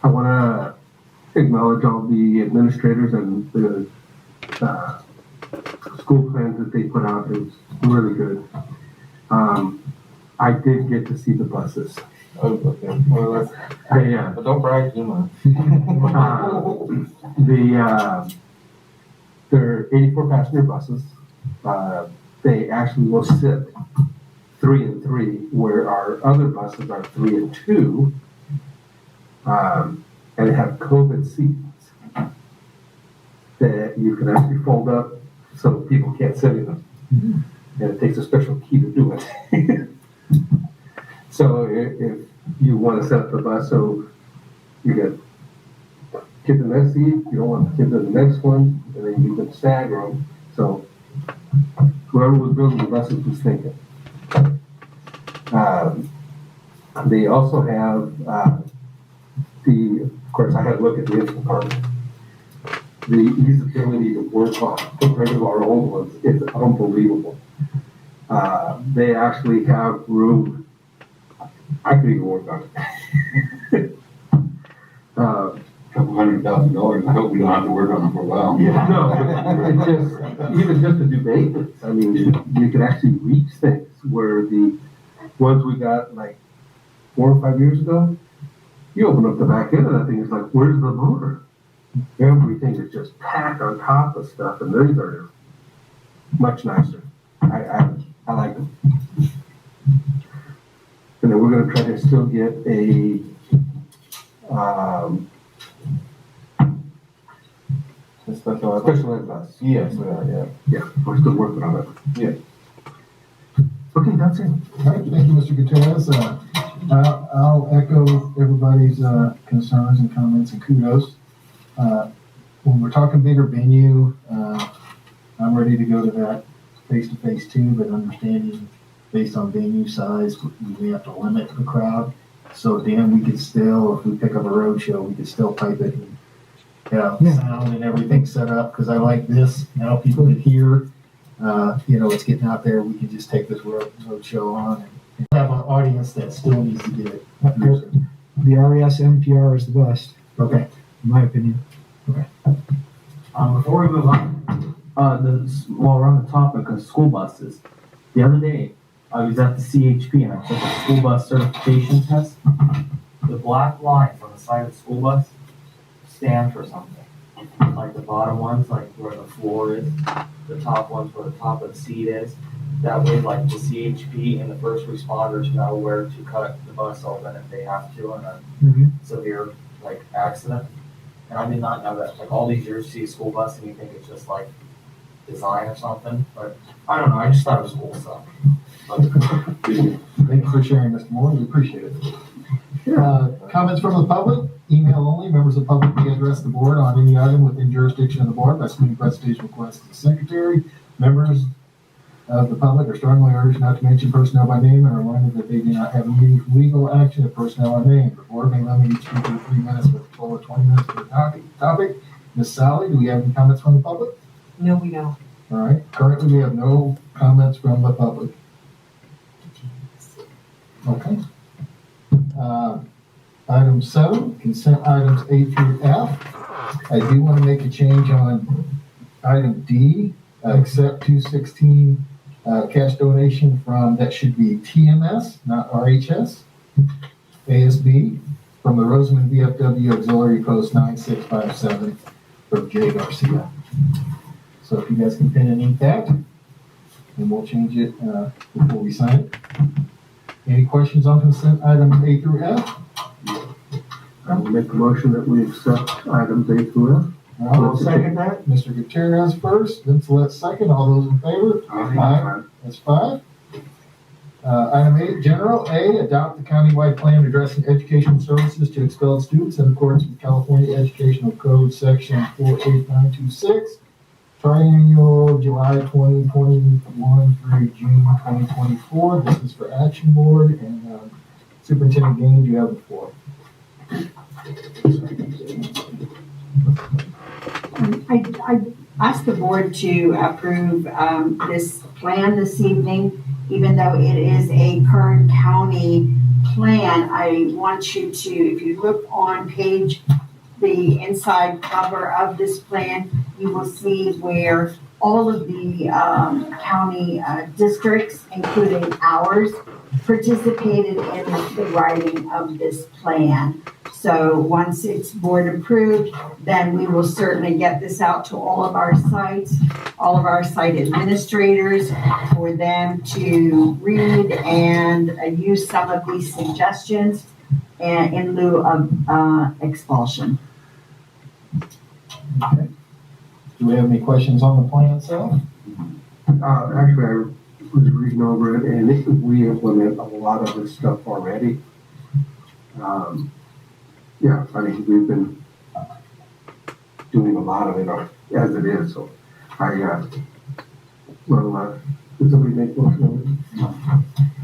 I want to acknowledge all the administrators and the school plans that they put out. It was really good. I did get to see the buses. Oh, okay. Well, but don't brag too much. They're 84 passenger buses. They actually will sit 3 and 3, where our other buses are 3 and 2, and they have COVID seats that you can actually fold up so people can't sit in them. And it takes a special key to do it. So if you want to set up the bus so you get kids in that seat, you don't want the kids in the next one, and then you can stagger them. So whoever was building the buses was thinking. They also have of course, I had to look at the engine department. The usability to work on compared to our old ones is unbelievable. They actually have room. I could even work on it. $200,000. I hope we don't have to work on them for a while. Yeah, no, even just to do maintenance. I mean, you can actually reach things where the ones we got like 4 or 5 years ago, you open up the back end of that thing, it's like, where's the motor? Everything is just packed on top of stuff, and these are much nicer. I like them. And then we're going to try to still get a special ed bus. Yes, we are, yeah. Yeah, we're still working on it. Yeah. Okay, that's it. All right, thank you, Mr. Gutierrez. I'll echo everybody's concerns and comments and kudos. when we're talking bigger venue, I'm ready to go to that face-to-face too, but understanding based on venue size, we have to limit the crowd. So then we could still, if we pick up a road show, we could still pipe it and have sound and everything set up, because I like this. Now people can hear, it's getting out there. We can just take this road show on and have an audience that still needs to get it. The RES NPR is the best, Okay. in my opinion. Before we move on, while we're on the topic of school buses, the other day I was at the CHP and I took a school bus certification test. The black lines on the side of the school bus stand for something. Like the bottom ones, like where the floor is, the top ones where the top of the seat is. That way, like the CHP and the first responders know where to cut the bus open if they have to in a severe accident. And I did not know that. Like all these years, you see a school bus and you think it's just like design or something, but I don't know. I just thought it was cool stuff. Thank you for sharing, Mr. Moore. We appreciate it. Comments from the public, email only. Members of the public may address the board on any item within jurisdiction of the board by submitting presentation requests to the secretary. Members of the public are strongly urged not to mention personnel by name and are reminded that they do not have any legal action if personnel are named. The board may limit each speaker to 3 minutes with a total of 20 minutes per topic. Ms. Sally, do we have any comments from the public? No, we don't. All right. Currently, we have no comments from the public. Okay. Item 7, consent items A through F. I do want to make a change on item D, accept 216 cash donation from, that should be TMS, not RHS. ASB, from the Rosamond VFW Auxiliary Post 9657 from Jay Garcia. So if you guys can pen and ink that, and we'll change it before we sign it. Any questions on consent items A through F? I will make a motion that we accept items A through F. I'll second that. Mr. Gutierrez first, Vince Letts second. All those in favor? Aye. That's 5. Item 8, general. A, adopt the countywide plan addressing educational services to expelled students in accordance with California Educational Code Section 48926. Triennial July 2021 through June 2024. This is for Action Board, and Superintendent Gaines, you have the floor. I asked the board to approve this plan this evening, even though it is a Kern County plan. I want you to, if you look on the inside cover of this plan, you will see where all of the county districts, including ours, participated in the writing of this plan. So once it's board approved, then we will certainly get this out to all of our sites, all of our site administrators, for them to read and use some of these suggestions in lieu of expulsion. Okay. Do we have any questions on the plan itself? Actually, I was reading over it, and we implement a lot of this stuff already. I mean, we've been doing a lot of it as it is, so did somebody make a motion?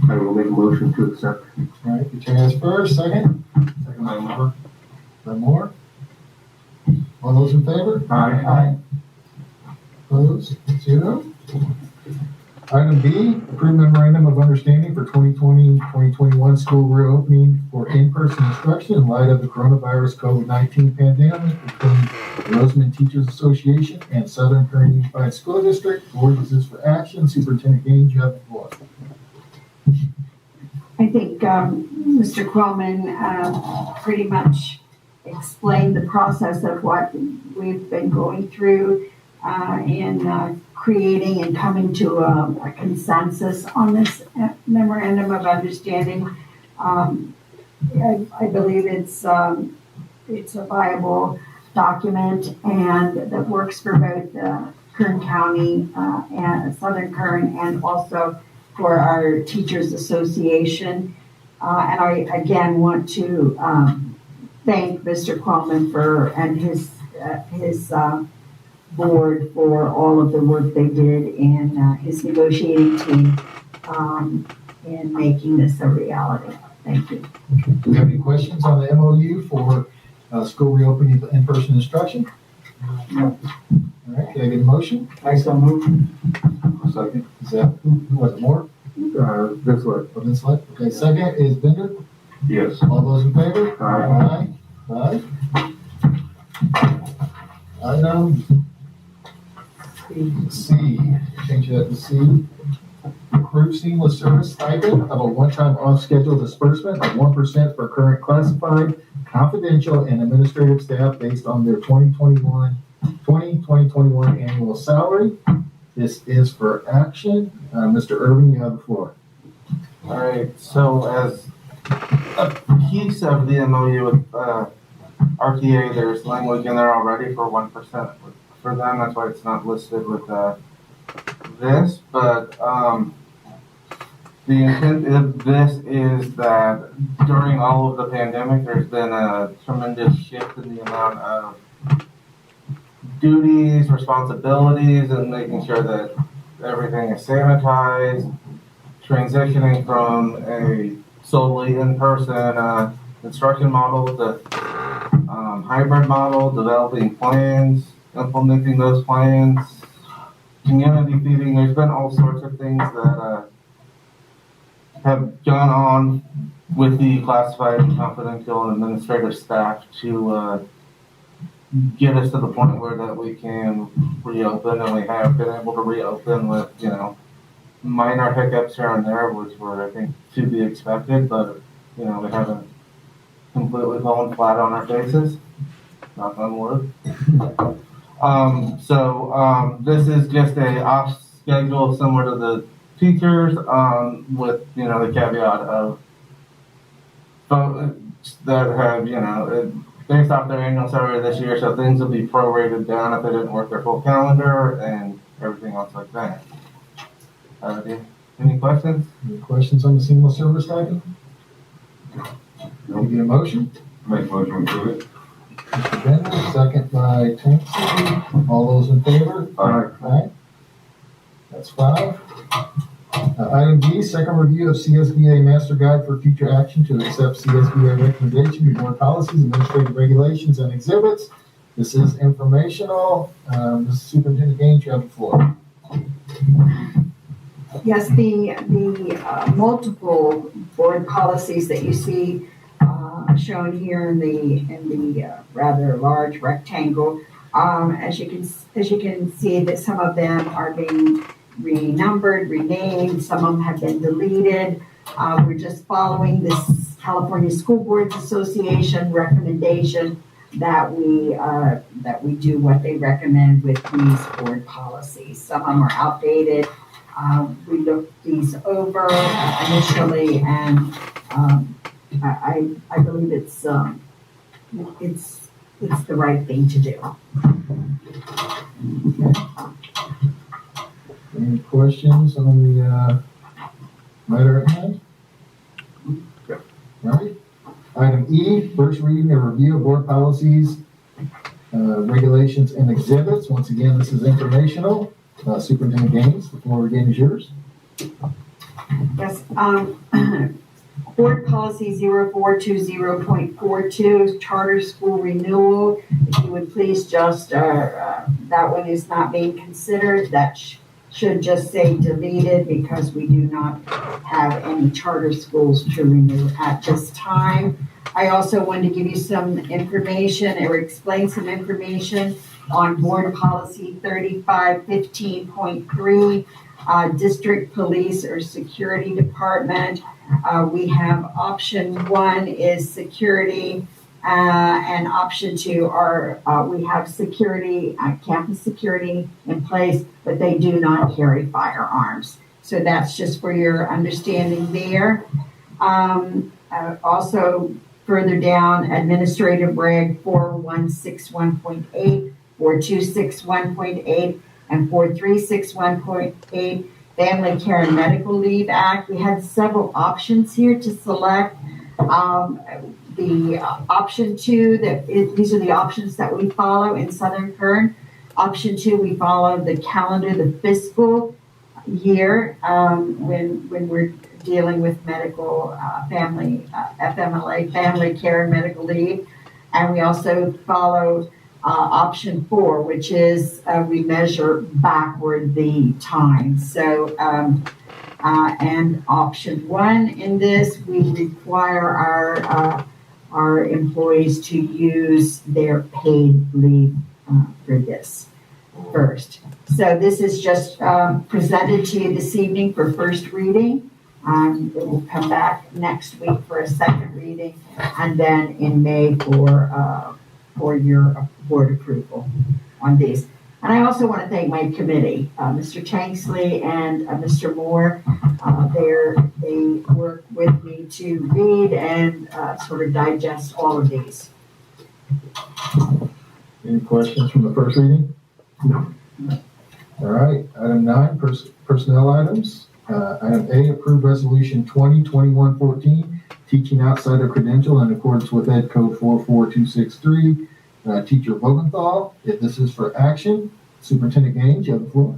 I will make a motion to accept. All right, Gutierrez first, second. Second by Moore. By Moore. All those in favor? Aye. Opposed? 0. Item B, approve memorandum of understanding for 2020-2021 school reopening for in-person instruction in light of the coronavirus COVID-19 pandemic between the Rosamond Teachers Association and Southern Kern Unified School District. Board is for action. Superintendent Gaines, you have the floor. I think Mr. Quillman pretty much explained the process of what we've been going through in creating and coming to a consensus on this memorandum of understanding. I believe it's a viable document and that works for both Kern County and Southern Kern, and also for our Teachers Association. And I again want to thank Mr. Quillman and his his board for all of the work they did in his negotiating team in making this a reality. Thank you. Do we have any questions on the MOU for school reopening in-person instruction? No. All right, can I get a motion? I so move. Second. Is that, who was it, Moore? This way. Or Vince Lett? Okay, second is Bender. Yes. All those in favor? Aye. Aye. Item C, change that to C. Approve seamless service stipend of a one-time off-schedule disbursement of 1% for current classified, confidential, and administrative staff based on their 2021 annual salary. This is for action. Mr. Irving, you have the floor. All right, so as a piece of the MOU with RTA, there's language in there already for 1% for them. That's why it's not listed with this. But the intent of this is that during all of the pandemic, there's been a tremendous shift in the amount of duties, responsibilities, and making sure that everything is sanitized, transitioning from a solely in-person instruction model to hybrid model, developing plans, implementing those plans, community feeding. There's been all sorts of things that have gone on with the classified, confidential, and administrative staff to get us to the point where that we can reopen, and we have been able to reopen with, minor hiccups here and there, which were, I think, to be expected, but, we haven't completely fallen flat on our faces. Knock on wood. This is just a off schedule similar to the teachers, with, the caveat of folks that have, based off their annual salary this year, so things will be prorated down if they didn't work their full calendar and everything else like that. Any questions? Any questions on the seamless service stipend? Can I get a motion? Make motion to it. Mr. Bender, second by Tanksy. All those in favor? Aye. That's 5. Item D, second review of CSBA Master Guide for Future Action to accept CSBA recommendation, board policies, administrative regulations, and exhibits. This is informational. Mrs. Superintendent Gaines, you have the floor. Yes, the multiple board policies that you see shown here in the rather large rectangle, as you can see that some of them are being renumbered, renamed, some of them have been deleted. We're just following this California School Boards Association recommendation that we do what they recommend with these board policies. Some of them are outdated. We looked these over initially, and I believe it's the right thing to do. Any questions on the matter at hand? All right. Item E, first reading and review of board policies, regulations, and exhibits. Once again, this is informational. Superintendent Gaines, the floor again is yours. Yes, board policy 0420.42, charter school renewal. If you would please just, that one is not being considered. That should just say deleted because we do not have any charter schools to renew at this time. I also wanted to give you some information or explain some information on board policy 3515.3, district police or security department. We have option 1 is security, and option 2 are, we have security, campus security in place, but they do not carry firearms. So that's just for your understanding there. Also further down, administrative reg 4161.8, 4261.8, and 4361.8, Family Care and Medical Leave Act. We had several options here to select. option 2, these are the options that we follow in Southern Kern. Option 2, we follow the calendar, the fiscal year, when we're dealing with medical, FMLA, family care and medical leave. And we also follow option 4, which is we measure backward the time. So, and option 1 in this, we require our employees to use their paid leave for this first. So this is just presented to you this evening for first reading. It will come back next week for a second reading, and then in May for your board approval on these. And I also want to thank my committee, Mr. Tanksley and Mr. Moore. They work with me to read and sort of digest all of these. Any questions from the first reading? No. All right, item 9, personnel items. Item A, approve resolution 2021-14, teaching outside of credential in accordance with Ed Code 44263. Teacher Vogenthal, if this is for action. Superintendent Gaines, you have the floor.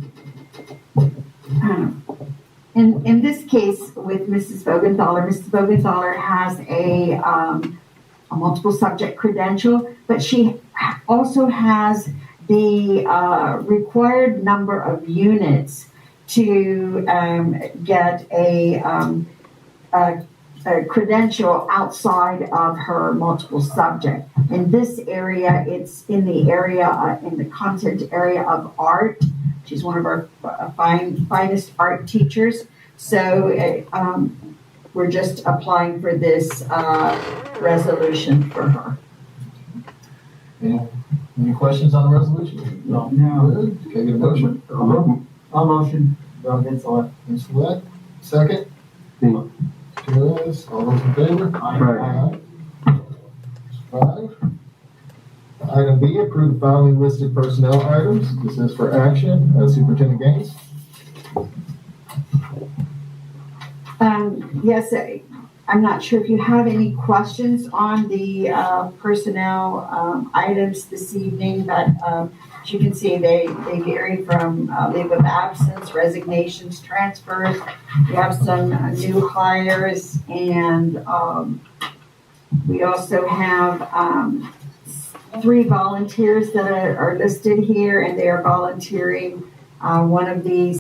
In this case with Mrs. Vogenthaler has a multiple subject credential, but she also has the required number of units to get a credential outside of her multiple subject. In this area, it's in the content area of art. She's one of our finest art teachers. So we're just applying for this resolution for her. Any questions on the resolution? No. Good. Can I get a motion? I'll motion. Ms. Willett, second. Yes, all those in favor? Aye. 5. Item B, approve the following listed personnel items. This is for action. Superintendent Gaines. Yes, I'm not sure if you have any questions on the personnel items this evening, but as you can see, they vary from leave of absence, resignations, transfers. We have some new hires, and we also have 3 volunteers that are listed here, and they are volunteering one of these.